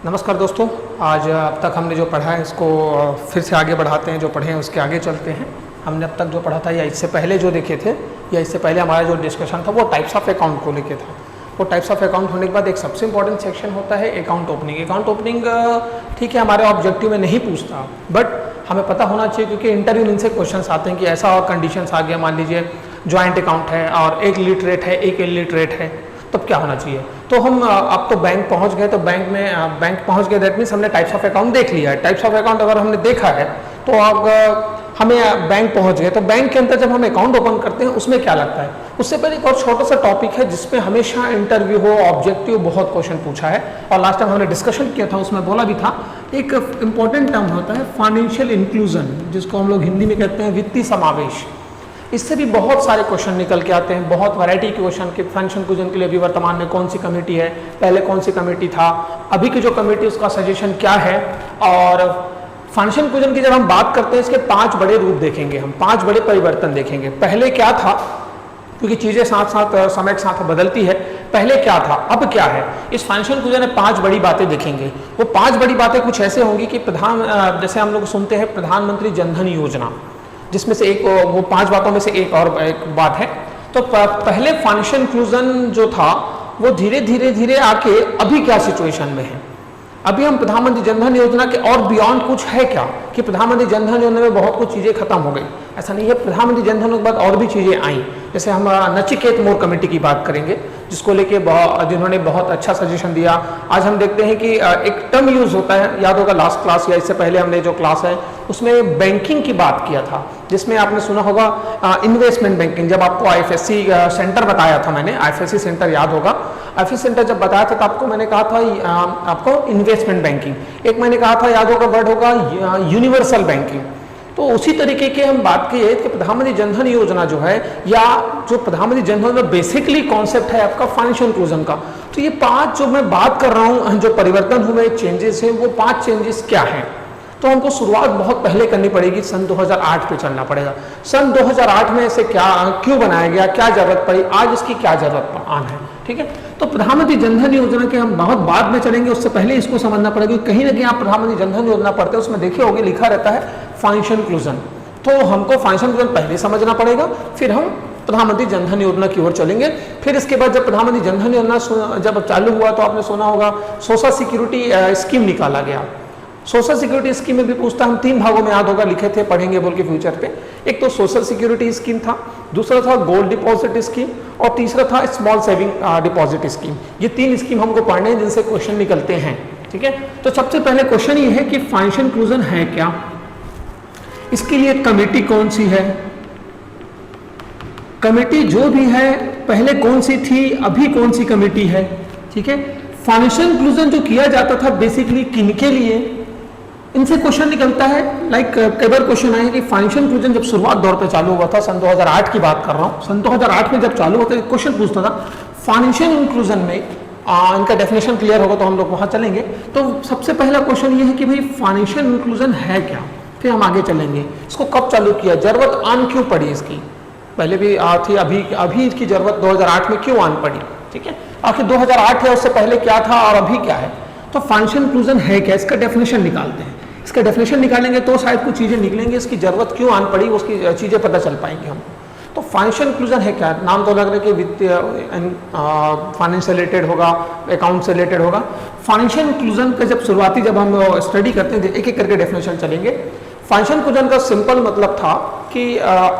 नमस्कार दोस्तों। आज अब तक हमने जो पढ़ा है इसको फिर से आगे बढ़ाते हैं। जो पढ़े हैं उसके आगे चलते हैं। हमने अब तक जो पढ़ा था या इससे पहले जो देखे थे या इससे पहले हमारा जो डिस्कशन था वो टाइप्स ऑफ अकाउंट को लेके था। वो टाइप्स ऑफ अकाउंट होने के बाद एक सबसे इंपॉर्टेंट सेक्शन होता है अकाउंट ओपनिंग। अकाउंट ओपनिंग ठीक है हमारे ऑब्जेक्टिव में नहीं पूछता, बट हमें पता होना चाहिए क्योंकि इंटरव्यू में इनसे क्वेश्चन आते हैं कि ऐसा और कंडीशंस आ गया, मान लीजिए ज्वाइंट अकाउंट है और एक लिटरेट है एक इलिटरेट है, तब क्या होना चाहिए। तो हम अब तो बैंक पहुंच गए, तो बैंक पहुंच गए दैट मीन्स हमने टाइप्स ऑफ अकाउंट देख लिया है। टाइप्स ऑफ अकाउंट अगर हमने देखा है तो अब हमें बैंक पहुंच गए। तो बैंक के अंदर जब हम अकाउंट ओपन करते हैं उसमें क्या लगता है, उससे पहले एक और छोटा सा टॉपिक है जिसमें हमेशा इंटरव्यू हो ऑब्जेक्टिव बहुत क्वेश्चन पूछा है और लास्ट टाइम हमने डिस्कशन किया था, उसमें बोला भी था। एक इंपॉर्टेंट टर्म होता है फाइनेंशियल इंक्लूजन, जिसको हम लोग हिंदी में कहते हैं वित्तीय समावेश। इससे भी बहुत सारे क्वेश्चन निकल के आते हैं, बहुत वैरायटी के क्वेश्चन के फाइनेंशियल इंक्लूजन के लिए अभी वर्तमान में कौन सी कमेटी है, पहले कौन सी कमेटी था, अभी की जो कमेटी उसका सजेशन क्या है। और फाइनेंशियल इंक्लूजन की जब हम बात करते हैं इसके 5 बड़े रूप देखेंगे, हम 5 बड़े परिवर्तन देखेंगे। पहले क्या था, क्योंकि चीज़ें साथ साथ समय के साथ बदलती है, पहले क्या था अब क्या है। इस फाइनेंशियल इंक्लूजन में 5 बड़ी बातें देखेंगे। वो 5 बड़ी बातें कुछ ऐसे होंगी कि जैसे हम लोग सुनते हैं प्रधानमंत्री जनधन योजना, जिसमें से एक वो 5 बातों में से एक बात है। तो पहले फाइनेंशियल इंक्लूजन जो था वो धीरे धीरे आके अभी क्या सिचुएशन में है। अभी हम प्रधानमंत्री जनधन योजना के और बियॉन्ड कुछ है क्या कि प्रधानमंत्री जनधन योजना में बहुत कुछ चीज़ें खत्म हो गई, ऐसा नहीं है। प्रधानमंत्री जनधन के बाद और भी चीज़ें आई, जैसे हम नचिकेत मोर कमेटी की बात करेंगे जिसको लेके जिन्होंने बहुत अच्छा सजेशन दिया। आज हम देखते हैं कि एक टर्म यूज होता है, याद होगा लास्ट क्लास या इससे पहले हमने जो क्लास है उसमें बैंकिंग की बात किया था, जिसमें आपने सुना होगा इन्वेस्टमेंट बैंकिंग। जब आपको आईएफएससी सेंटर बताया था मैंने, आईएफएससी सेंटर याद होगा, आईएफएससी सेंटर जब बताया था तो आपको मैंने कहा था आपको इन्वेस्टमेंट बैंकिंग। एक मैंने कहा था याद होगा वर्ड होगा यूनिवर्सल बैंकिंग। तो उसी तरीके की हम बात की है कि प्रधानमंत्री जनधन योजना जो है या जो प्रधानमंत्री जनधन में बेसिकली कॉन्सेप्ट है आपका फाइनेंशियल इंक्लूजन का। तो ये 5 जो मैं बात कर रहा हूँ, जो परिवर्तन हुए चेंजेस है, वो 5 चेंजेस क्या हैं। तो हमको शुरुआत बहुत पहले करनी पड़ेगी, सन 2008 पे चलना पड़ेगा। सन 2008 में इसे क्यों बनाया गया, क्या जरूरत पड़ी, आज इसकी क्या जरूरत आन है, ठीक है। तो प्रधानमंत्री जनधन योजना के हम बहुत बाद में चलेंगे, उससे पहले इसको समझना पड़ेगा। कहीं ना कहीं आप प्रधानमंत्री जनधन योजना पढ़ते हैं, उसमें देखे होंगे लिखा रहता है फाइनेंशियल इंक्लूजन। तो हमको फाइनेंशियल इंक्लूजन पहले समझना पड़ेगा, फिर हम प्रधानमंत्री जनधन योजना की ओर चलेंगे। फिर इसके बाद जब प्रधानमंत्री जनधन योजना जब चालू हुआ तो आपने सुना होगा सोशल सिक्योरिटी स्कीम निकाला गया। सोशल सिक्योरिटी स्कीम में भी पूछता, हम 3 भागों में याद होगा लिखे थे, पढ़ेंगे बोल के फ्यूचर पे। एक तो सोशल सिक्योरिटी स्कीम था, दूसरा था गोल्ड डिपॉजिट स्कीम और तीसरा था स्मॉल सेविंग डिपॉजिट स्कीम। ये 3 स्कीम हमको पढ़ने हैं जिनसे क्वेश्चन निकलते हैं, ठीक है। तो सबसे पहले क्वेश्चन ये है कि फाइनेंशियल इंक्लूजन है क्या, इसके लिए कमेटी कौन सी है, कमेटी जो भी है पहले कौन सी थी, अभी कौन सी कमेटी है, ठीक है। फाइनेंशियल इंक्लूजन जो किया जाता था बेसिकली किनके लिए, इनसे क्वेश्चन निकलता है। लाइक कई बार क्वेश्चन आए कि फाइनेंशियल इंक्लूजन जब शुरुआत दौर पे चालू हुआ था, सन 2008 की बात कर रहा हूँ, सन 2008 में जब चालू होता है क्वेश्चन पूछता था फाइनेंशियल इंक्लूजन में, इनका डेफिनेशन क्लियर होगा तो हम लोग वहाँ चलेंगे। तो सबसे पहला क्वेश्चन ये है कि भाई फाइनेंशियल इंक्लूजन है क्या, फिर हम आगे चलेंगे इसको कब चालू किया, जरूरत आन क्यों पड़ी इसकी, पहले भी थी अभी इसकी जरूरत 2008 में क्यों आन पड़ी, ठीक है। आखिर 2008 है, उससे पहले क्या था और अभी क्या है। तो फाइनेंशियल इंक्लूजन है क्या, इसका डेफिनेशन निकालते हैं। इसका डेफिनेशन निकालेंगे तो शायद कुछ चीज़ें निकलेंगे, इसकी जरूरत क्यों आन पड़ी उसकी चीज़ें पता चल पाएंगे हम। तो फाइनेंशियल इंक्लूजन है क्या, नाम तो लग रहा है कि वित्तीय फाइनेंस से रिलेटेड होगा, अकाउंट से रिलेटेड होगा। फाइनेंशियल इंक्लूजन का जब हम स्टडी करते हैं एक एक करके डेफिनेशन चलेंगे। फाइनेंशियल इंक्लूजन का सिंपल मतलब था कि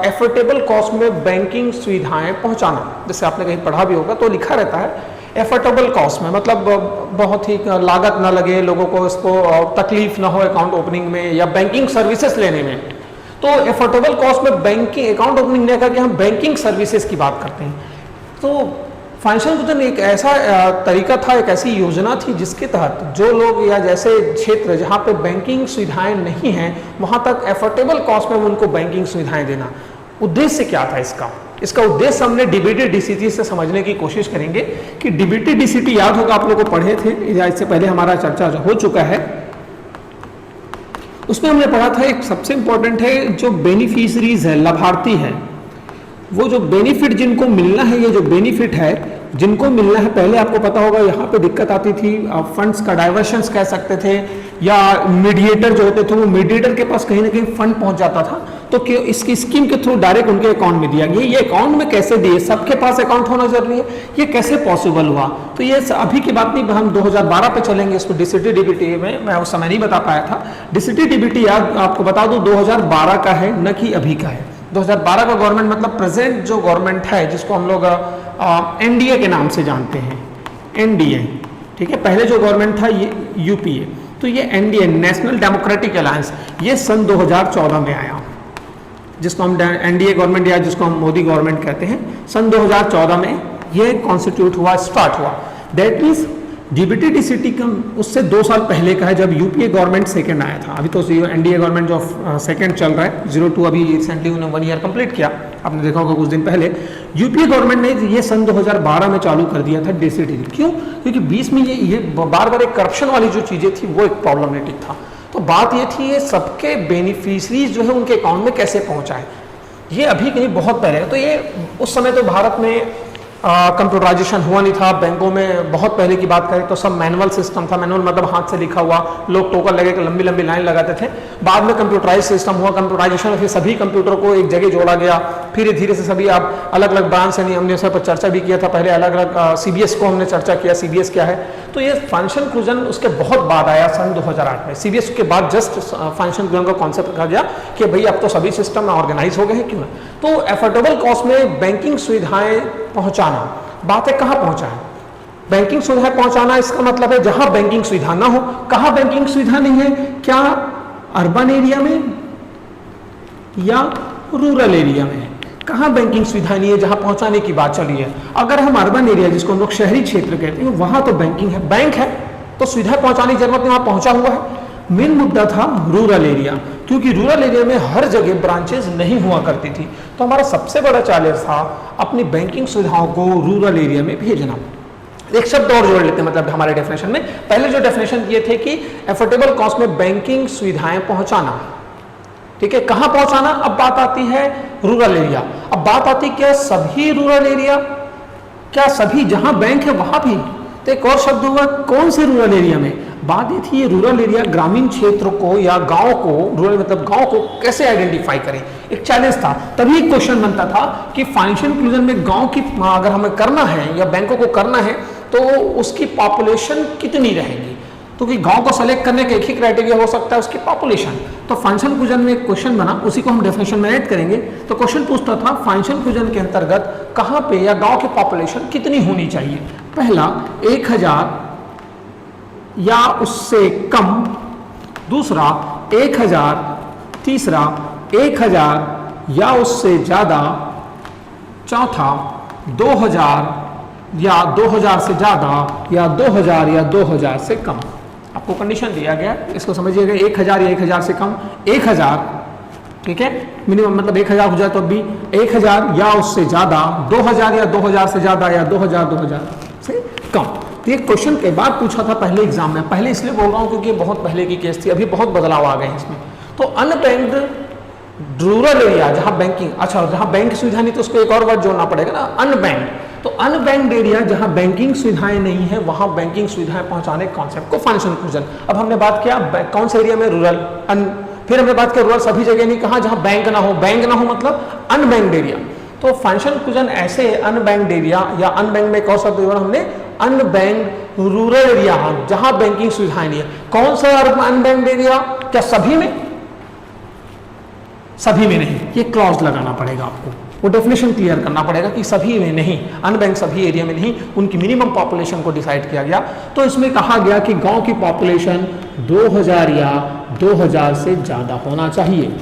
एफोर्डेबल कॉस्ट में बैंकिंग सुविधाएं पहुंचाना। जैसे आपने कहीं पढ़ा भी होगा तो लिखा रहता है एफोर्डेबल कॉस्ट में, मतलब बहुत ही लागत ना लगे लोगों को, इसको तकलीफ ना हो अकाउंट ओपनिंग में या बैंकिंग सर्विसेज लेने में। तो एफोर्डेबल कॉस्ट में बैंकिंग अकाउंट ओपनिंग नहीं करके हम बैंकिंग सर्विसेज की बात करते हैं। तो फाइनेंशियल इंक्लूजन एक ऐसा तरीका था, एक ऐसी योजना थी जिसके तहत जो लोग या जैसे क्षेत्र जहाँ पे बैंकिंग सुविधाएं नहीं हैं वहाँ तक एफोर्डेबल कॉस्ट में उनको बैंकिंग सुविधाएं देना। उद्देश्य क्या था इसका उद्देश्य हमने डीबीटी डीसीटी से समझने की कोशिश करेंगे कि डीबीटी डीसीटी याद होगा आप लोगों को पढ़े थे या इससे पहले हमारा चर्चा हो चुका है। उसमें हमने पढ़ा था एक सबसे इंपॉर्टेंट है जो बेनिफिशरीज है, लाभार्थी है, वो जो बेनिफिट जिनको मिलना है, ये जो बेनिफिट है जिनको मिलना है, पहले आपको पता होगा यहाँ पे दिक्कत आती थी, फंड्स का डाइवर्शंस कह सकते थे, या मीडिएटर जो होते थे वो मीडिएटर के पास कहीं ना कहीं फंड पहुंच जाता था, तो इसकी स्कीम के थ्रू डायरेक्ट उनके अकाउंट में दिया गया। ये अकाउंट में कैसे दिए, सबके पास अकाउंट होना जरूरी है, ये कैसे पॉसिबल हुआ? तो ये अभी की बात नहीं, हम 2012 पे चलेंगे इसको, डीसीटी डीबीटी में मैं उस समय नहीं बता पाया था। डीसीटी डीबीटी याद आपको बता दूं 2012 का है, न कि अभी का है। 2012 का गवर्नमेंट मतलब प्रेजेंट जो गवर्नमेंट है, जिसको हम लोग एनडीए के नाम से जानते हैं, एनडीए, ठीक है। पहले जो गवर्नमेंट था ये यूपीए, तो ये एनडीए, नेशनल डेमोक्रेटिक अलायंस, ये सन 2014 में आया, जिसको हम एनडीए गवर्नमेंट या जिसको हम मोदी गवर्नमेंट कहते हैं। सन 2014 में ये कॉन्स्टिट्यूट हुआ, स्टार्ट हुआ। दैट मीन्स डीबीटी डीसीटी का उससे 2 साल पहले का है, जब यूपीए गवर्नमेंट सेकंड आया था। अभी तो एनडीए गवर्नमेंट जो सेकंड चल रहा है, 02 अभी रिसेंटली उन्होंने 1 ईयर कंप्लीट किया, आपने देखा होगा कुछ दिन पहले। यूपीए गवर्नमेंट ने ये सन 2012 में चालू कर दिया था डीसीटी। क्यों? क्योंकि बीच में ये बार बार एक करप्शन वाली जो चीज़ें थी वो एक प्रॉब्लमेटिक था। तो बात ये थी, ये सबके बेनिफिशरीज जो है उनके अकाउंट में कैसे पहुँचाए, ये अभी कहीं बहुत पहले। तो ये उस समय तो भारत में कंप्यूटराइजेशन हुआ नहीं था। बैंकों में बहुत पहले की बात करें तो सब मैनुअल सिस्टम था। मैनुअल मतलब हाथ से लिखा हुआ, लोग टोकन लगे के लंबी लंबी लाइन लगाते थे। बाद में कंप्यूटराइज सिस्टम हुआ, कंप्यूटराइजेशन फिर सभी कंप्यूटर को एक जगह जोड़ा गया। फिर धीरे से सभी आप अलग अलग ब्रांच से, नहीं हमने उस पर चर्चा भी किया था पहले, अलग अलग सीबीएस को हमने चर्चा किया, सीबीएस क्या है। तो ये फाइनेंशियल इंक्लूजन उसके बहुत बाद आया सन 2008 में। सीबीएस के बाद जस्ट फाइनेंशियल इंक्लूजन का कॉन्सेप्ट रखा गया कि भाई अब तो सभी सिस्टम ऑर्गेनाइज हो गए हैं, क्यों ना। तो एफोर्डेबल कॉस्ट में बैंकिंग सुविधाएं पहुंचाना, बात है कहाँ पहुंचा है बैंकिंग सुविधाएं पहुंचाना, इसका मतलब है जहां बैंकिंग सुविधा ना हो। कहाँ बैंकिंग सुविधा नहीं है? क्या अर्बन एरिया में या रूरल एरिया में? कहाँ बैंकिंग सुविधा नहीं है जहां पहुंचाने की बात चली है। अगर हम अर्बन एरिया, जिसको हम लोग शहरी क्षेत्र कहते हैं, वहां तो बैंकिंग है, बैंक है, तो सुविधा पहुंचाने की जरूरत नहीं, वहां पहुंचा हुआ है। मेन मुद्दा था रूरल एरिया, क्योंकि रूरल एरिया में हर जगह ब्रांचेस नहीं हुआ करती थी। तो हमारा सबसे बड़ा चैलेंज था अपनी बैंकिंग सुविधाओं को रूरल एरिया में भेजना। एक शब्द और जोड़ लेते हैं, मतलब हमारे डेफिनेशन में पहले जो डेफिनेशन दिए थे कि एफोर्डेबल कॉस्ट में बैंकिंग सुविधाएं पहुंचाना, ठीक है। कहां पहुंचाना? अब बात आती है रूरल एरिया। अब बात आती है क्या सभी रूरल एरिया, क्या सभी जहां बैंक है वहां भी? तो एक और शब्द हुआ, कौन से रूरल एरिया में? बात ये थी, ये रूरल एरिया ग्रामीण क्षेत्र को या गांव को, रूरल मतलब गांव को कैसे आइडेंटिफाई करें, एक चैलेंज था। तभी एक क्वेश्चन बनता था कि फाइनेंशियल इंक्लूजन में गांव की अगर हमें करना है या बैंकों को करना है तो उसकी पॉपुलेशन कितनी रहेगी। तो कि गांव को सेलेक्ट करने का एक ही क्राइटेरिया हो सकता है, उसकी पॉपुलेशन। तो फाइनेंशियल इंक्लूजन में एक क्वेश्चन बना, उसी को हम डेफिनेशन में ऐड करेंगे। तो क्वेश्चन पूछता था फाइनेंशियल इंक्लूजन के अंतर्गत कहाँ पे या गांव की पॉपुलेशन कितनी होनी चाहिए। पहला 1000 या उससे कम, दूसरा 1000, तीसरा 1000 या उससे ज्यादा, चौथा 2000 या 2000 से ज्यादा, या 2000 या 2000 से कम। आपको कंडीशन दिया गया, इसको समझिएगा, 1000 या 1000 से कम, 1000, ठीक है, मिनिमम मतलब 1000 हो जाए तो भी 1000 या उससे ज्यादा, 2000 या 2000 से ज्यादा, या 2000 से कम। तो ये क्वेश्चन के बाद पूछा था पहले एग्जाम में। पहले इसलिए बोल रहा हूँ क्योंकि बहुत पहले की केस थी, अभी बहुत बदलाव आ गए हैं इसमें। तो अनबैंक्ड रूरल एरिया जहाँ बैंकिंग, अच्छा जहाँ बैंक की सुविधा नहीं तो उसको एक और वर्ड जोड़ना पड़ेगा ना, अनबैंक्ड। तो अनबैंक्ड एरिया जहाँ बैंकिंग सुविधाएं नहीं है वहाँ बैंकिंग सुविधाएं पहुँचाने के कॉन्सेप्ट को फाइनेंशियल इंक्लूजन। अब हमने बात किया कौन से एरिया में, रूरल। फिर हमने बात किया रूरल सभी जगह नहीं, कहा जहाँ बैंक ना हो। बैंक ना हो मतलब अनबैंक्ड एरिया। तो फाइनेंशियल इंक्लूजन ऐसे अनबैंक्ड एरिया या अनबैंक्ड में एक और शब्द हमने अनबैंक्ड रूरल एरिया, जहां बैंकिंग सुविधाएं नहीं है। कौन सा अनबैंक्ड एरिया? क्या सभी में? सभी में नहीं, ये क्लॉज लगाना पड़ेगा आपको, वो डेफिनेशन क्लियर करना पड़ेगा कि सभी में नहीं, अनबैंक सभी एरिया में नहीं, उनकी मिनिमम पॉपुलेशन को डिसाइड किया गया। तो इसमें कहा गया कि गांव की पॉपुलेशन 2000 या 2000 से ज्यादा होना चाहिए।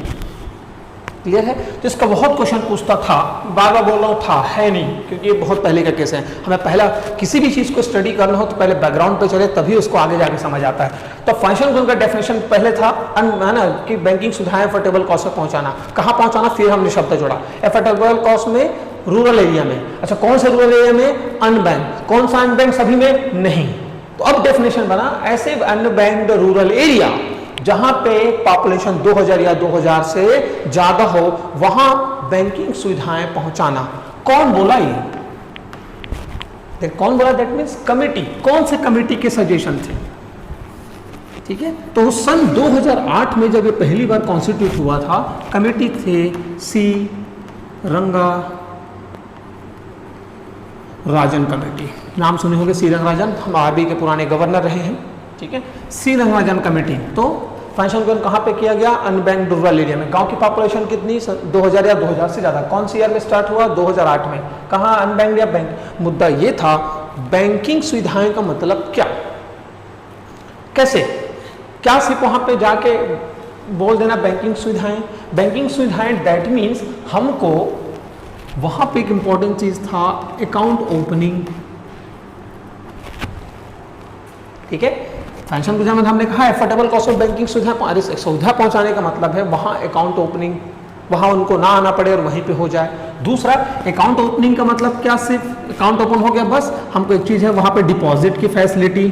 क्लियर है? तो इसका बहुत क्वेश्चन पूछता था, बार बार बोल रहा हूँ था, है नहीं, क्योंकि ये बहुत पहले का केस है। हमें पहला किसी भी चीज़ को स्टडी करना हो तो पहले बैकग्राउंड पे चले, तभी उसको आगे जाके समझ आता है। तो फाइनेंशियल इंक्लूजन का डेफिनेशन पहले था है ना, कि बैंकिंग सुविधाएं एफोर्डेबल कॉस्ट में पहुंचाना। कहाँ पहुंचाना? फिर हमने शब्द जोड़ा एफोर्डेबल कॉस्ट में रूरल एरिया में। अच्छा कौन से रूरल एरिया में? अनबैंक। कौन सा अनबैंक? सभी में नहीं। तो अब डेफिनेशन बना ऐसे अनबैंक्ड रूरल एरिया जहां पे पॉपुलेशन 2000 या 2000 से ज्यादा हो, वहां बैंकिंग सुविधाएं पहुंचाना। कौन बोला ये? कौन बोला? That means committee. कौन से कमेटी के सजेशन थे? ठीक है, तो सन 2008 में जब ये पहली बार कॉन्स्टिट्यूट हुआ था, कमेटी थे सी रंगा राजन कमेटी। नाम सुने होंगे सी रंगराजन, हम आरबीआई के पुराने गवर्नर रहे हैं। ठीक है, सी रंगराजन कमेटी। तो फाइनेंशियल इंक्लूजन कहाँ पे किया गया? अनबैंक्ड रूरल एरिया में। गांव की पॉपुलेशन कितनी? 2000 या 2000 से ज़्यादा। कौन सी ईयर में स्टार्ट हुआ? 2008 में। कहाँ? अनबैंक्ड या बैंक? मुद्दा ये था बैंकिंग सुविधाएं का मतलब क्या, कैसे, क्या सिर्फ वहाँ पे जाके बोल देना बैंकिंग सुविधाएं? बैंकिंग सुविधाएं दैट मीन्स हमको वहाँ पे एक इंपॉर्टेंट चीज़ था अकाउंट ओपनिंग। ठीक है, फाइनेंशियल इंक्लूजन में हमने कहा एफोर्डेबल कॉस्ट ऑफ बैंकिंग सुविधा पहुंचाने का मतलब है वहाँ अकाउंट ओपनिंग, वहाँ उनको ना आना पड़े और वहीं पे हो जाए। दूसरा, अकाउंट ओपनिंग का मतलब क्या? सिर्फ अकाउंट ओपन हो गया बस? हमको एक चीज़ है वहाँ पे डिपॉजिट की फैसिलिटी।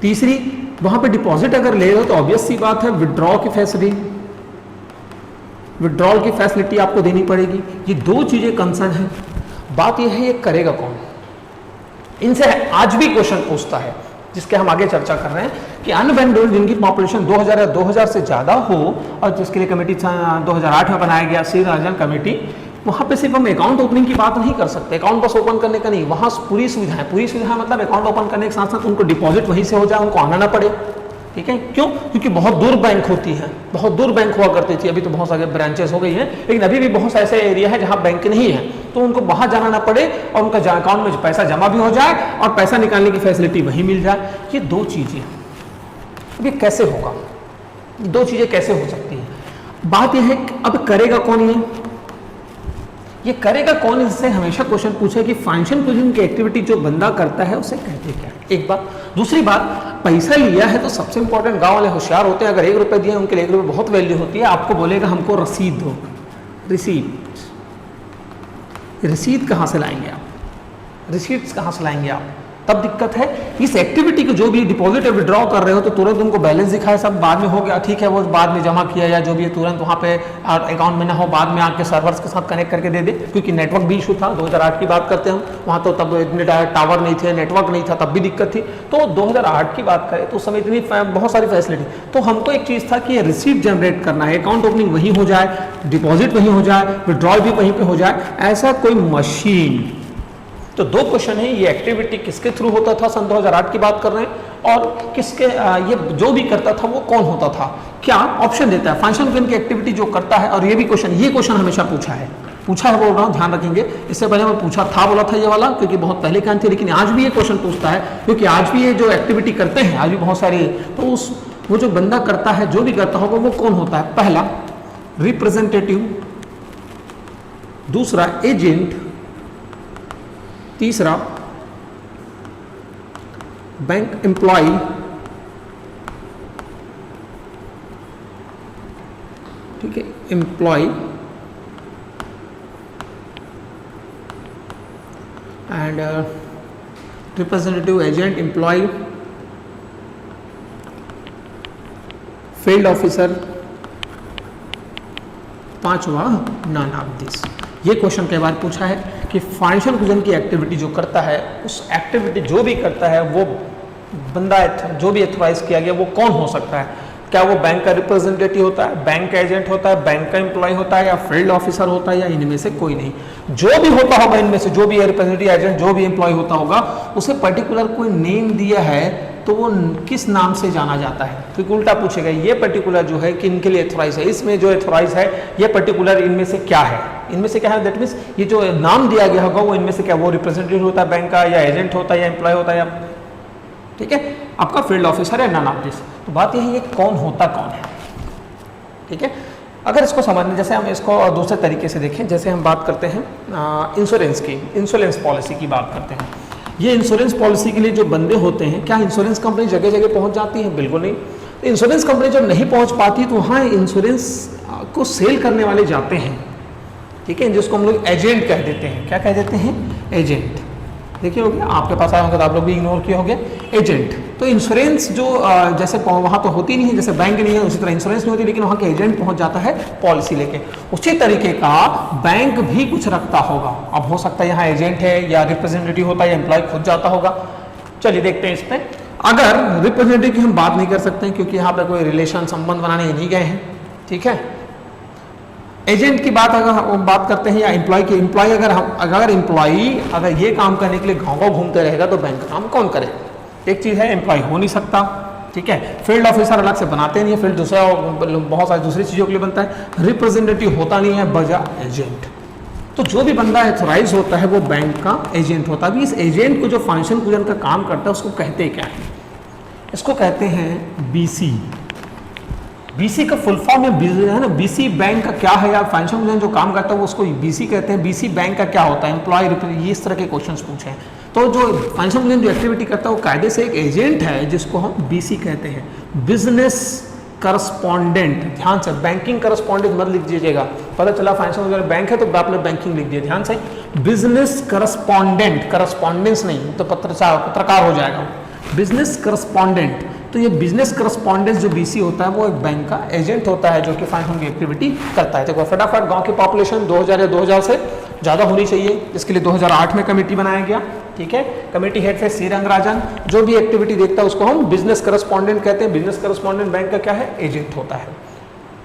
तीसरी, वहाँ पे डिपॉजिट अगर ले रहे हो तो ऑब्वियस सी बात है विड्रॉ की फैसिलिटी, विड्रॉल की फैसिलिटी आपको देनी पड़ेगी। ये दो चीज़ें कंसर्न है। बात यह है ये करेगा कौन? इनसे आज भी क्वेश्चन पूछता है, जिसके हम आगे चर्चा कर रहे हैं कि अनबैंक्ड जिनकी पॉपुलेशन 2000 या 2000 से ज़्यादा हो और जिसके लिए कमेटी 2008 में बनाया गया सी राजन कमेटी, वहाँ पे सिर्फ हम अकाउंट ओपनिंग की बात नहीं कर सकते। अकाउंट बस ओपन करने का नहीं, वहाँ पूरी सुविधाएं मतलब अकाउंट ओपन करने के साथ साथ उनको डिपॉजिट वहीं से हो जाए, उनको आना ना पड़े। ठीक है, क्यों? क्योंकि बहुत दूर बैंक होती है, बहुत दूर बैंक हुआ करती थी। अभी तो बहुत सारे ब्रांचेस हो गई हैं, लेकिन अभी भी बहुत ऐसे एरिया है जहाँ बैंक नहीं है, तो उनको बाहर जाना ना पड़े और उनका अकाउंट में पैसा जमा भी हो जाए और पैसा निकालने की फैसिलिटी वहीं मिल जाए। ये दो चीज़ें, अब ये कैसे होगा? दो चीज़ें कैसे हो सकती है? बात यह है अब करेगा कौन? ये करेगा कौन? इससे हमेशा क्वेश्चन पूछे कि फाइनेंशियल इंक्लूजन की एक्टिविटी जो बंदा करता है उसे कहते क्या है? एक बात। दूसरी बात, पैसा लिया है तो सबसे इंपॉर्टेंट गांव वाले होशियार होते हैं। अगर 1 रुपये दिए उनके लिए 1 रुपये बहुत वैल्यू होती है। आपको बोलेगा हमको रसीद दो। रसीद कहाँ से लाएंगे आप? रिसीट्स कहाँ से लाएंगे आप? तब दिक्कत है। इस एक्टिविटी को जो भी डिपॉजिट या विड्रॉ कर रहे हो तो तुरंत उनको बैलेंस दिखाए, सब बाद में हो गया, ठीक है, वो बाद में जमा किया या जो भी है तुरंत वहाँ पे अकाउंट में ना हो, बाद में आके सर्वर्स के साथ कनेक्ट करके दे दे। क्योंकि नेटवर्क भी इशू था, 2008 की बात करते हैं हम, वहाँ तो तब इतने टावर नहीं थे, नेटवर्क नहीं था, तब भी दिक्कत थी। तो 2008 की बात करें तो उस समय इतनी बहुत सारी फैसिलिटी, तो हमको एक चीज़ था कि ये रिसीट जनरेट करना है, अकाउंट ओपनिंग वहीं हो जाए, डिपॉजिट वहीं हो जाए, विड्रॉल भी वहीं पर हो जाए, ऐसा कोई मशीन। तो दो क्वेश्चन है, ये एक्टिविटी किसके थ्रू होता था? सन 2008 की बात कर रहे हैं। और किसके ये जो भी करता था वो कौन होता था? क्या ऑप्शन देता है फाइनेंशियल इंक्लूजन की एक्टिविटी जो करता है? और ये भी क्वेश्चन हमेशा पूछा है बोल रहा हूँ, ध्यान रखेंगे। इससे पहले मैं पूछा था, बोला था ये वाला, क्योंकि बहुत पहले की थी, लेकिन आज भी ये क्वेश्चन पूछता है, क्योंकि आज भी ये जो एक्टिविटी करते हैं आज भी बहुत सारी, तो उस वो जो बंदा करता है, जो भी करता होगा वो कौन होता है? पहला रिप्रेजेंटेटिव, दूसरा एजेंट, तीसरा बैंक एम्प्लॉय, ठीक है, employee and representative, agent, employee, field officer, पांचवा नन ऑफ दिस। ये क्वेश्चन कई बार पूछा है कि फाइनेंशियल इंक्लूजन की एक्टिविटी जो करता है, उस एक्टिविटी जो भी करता है वो बंदा जो भी एथोराइज किया गया वो कौन हो सकता है? क्या वो बैंक का रिप्रेजेंटेटिव होता है, बैंक का एजेंट होता है, बैंक का एम्प्लॉय होता है, या फील्ड ऑफिसर होता है, या इनमें से कोई नहीं? जो भी होता होगा इनमें से, जो भी रिप्रेजेंटेटिव, एजेंट, जो भी एम्प्लॉय होता होगा, उसे पर्टिकुलर कोई नेम दिया है तो वो किस नाम से जाना जाता है? क्योंकि उल्टा पूछेगा, ये पर्टिकुलर जो है कि इनके लिए एथोराइज है, इसमें जो एथोराइज है ये पर्टिकुलर इनमें से क्या है? इनमें से क्या है? दैट मीन्स ये जो नाम दिया गया होगा वो इनमें से क्या, वो रिप्रेजेंटेटिव होता है बैंक का, या एजेंट होता है, या एम्प्लॉय होता है, या ठीक है आपका फील्ड ऑफिसर है, नन ऑफ दिस। तो बात यही है कौन होता कौन है। ठीक है, अगर इसको समझने, जैसे हम इसको दूसरे तरीके से देखें, जैसे हम बात करते हैं इंश्योरेंस की, इंश्योरेंस पॉलिसी की बात करते हैं। ये इंश्योरेंस पॉलिसी के लिए जो बंदे होते हैं, क्या इंश्योरेंस कंपनी जगह जगह पहुंच जाती है? बिल्कुल नहीं। तो इंश्योरेंस कंपनी जब नहीं पहुंच पाती तो वहाँ इंश्योरेंस को सेल करने वाले जाते हैं, ठीक है, जिसको हम लोग एजेंट कह देते हैं। क्या कह देते हैं? एजेंट। देखिए होगे, आपके पास आए होंगे तो आप लोग भी इग्नोर किए होंगे। एजेंट, तो इंश्योरेंस जो जैसे वहाँ तो होती नहीं है, जैसे बैंक नहीं है उसी तरह इंश्योरेंस नहीं होती, लेकिन वहाँ के एजेंट पहुँच जाता है पॉलिसी लेके। उसी तरीके का बैंक भी कुछ रखता होगा। अब हो सकता है यहाँ एजेंट है या रिप्रेजेंटेटिव होता है या एम्प्लॉय खुद जाता होगा। चलिए देखते हैं इस पर। अगर रिप्रेजेंटेटिव की हम बात नहीं कर सकते हैं क्योंकि यहाँ पे कोई रिलेशन संबंध बनाने नहीं गए हैं, ठीक है। एजेंट की बात अगर हम बात करते हैं या एम्प्लॉय की, एम्प्लॉय अगर एम्प्लॉई अगर ये काम करने के लिए गाँव घूमते रहेगा तो बैंक का काम कौन करेगा। एक चीज़ है एम्प्लॉय हो नहीं सकता, ठीक है। फील्ड ऑफिसर अलग से बनाते नहीं है, फील्ड दूसरा बहुत सारी दूसरी चीज़ों के लिए बनता है। रिप्रेजेंटेटिव होता नहीं है बजा एजेंट। तो जो भी बंदा एथोराइज होता है वो बैंक का एजेंट होता है। अभी इस एजेंट को जो फाइनेंशियल इंक्लूजन का काम करता है उसको कहते क्या है, इसको कहते हैं बीसी। बीसी का फुल फॉर्म है ना, बीसी बैंक का क्या है या फाइनेंशियल इंक्लूजन जो काम करता है वो उसको बीसी कहते हैं। बीसी बैंक का क्या होता है, एम्प्लॉय, ये इस तरह के क्वेश्चंस पूछे हैं। तो जो फाइनेंशियल इंक्लूजन जो एक्टिविटी करता है वो कायदे से एक एजेंट है जिसको हम बीसी कहते हैं, बिजनेस करस्पॉन्डेंट। ध्यान से, बैंकिंग करस्पॉन्डेंट मत लिख दीजिएगा, पता चला फाइनेंशियल इंक्लूजन बैंक है तो आपने बैंकिंग लिख दिया। ध्यान से, बिजनेस करस्पॉन्डेंट, करस्पॉन्डेंस नहीं तो पत्रकार हो जाएगा। बिजनेस करस्पॉन्डेंट, तो ये बिजनेस करस्पॉन्डेंस जो बीसी होता है वो एक बैंक का एजेंट होता है जो कि फाइनेंशियल की एक्टिविटी करता है। तो फटाफट गांव की पॉपुलेशन 2000 या 2000 से ज़्यादा होनी चाहिए, इसके लिए 2008 में कमेटी बनाया गया, ठीक है। कमेटी हेड थे सी रंगराजन। जो भी एक्टिविटी देखता है उसको हम बिजनेस करस्पॉन्डेंट कहते हैं। बिजनेस करस्पॉन्डेंट बैंक का क्या है, एजेंट होता है,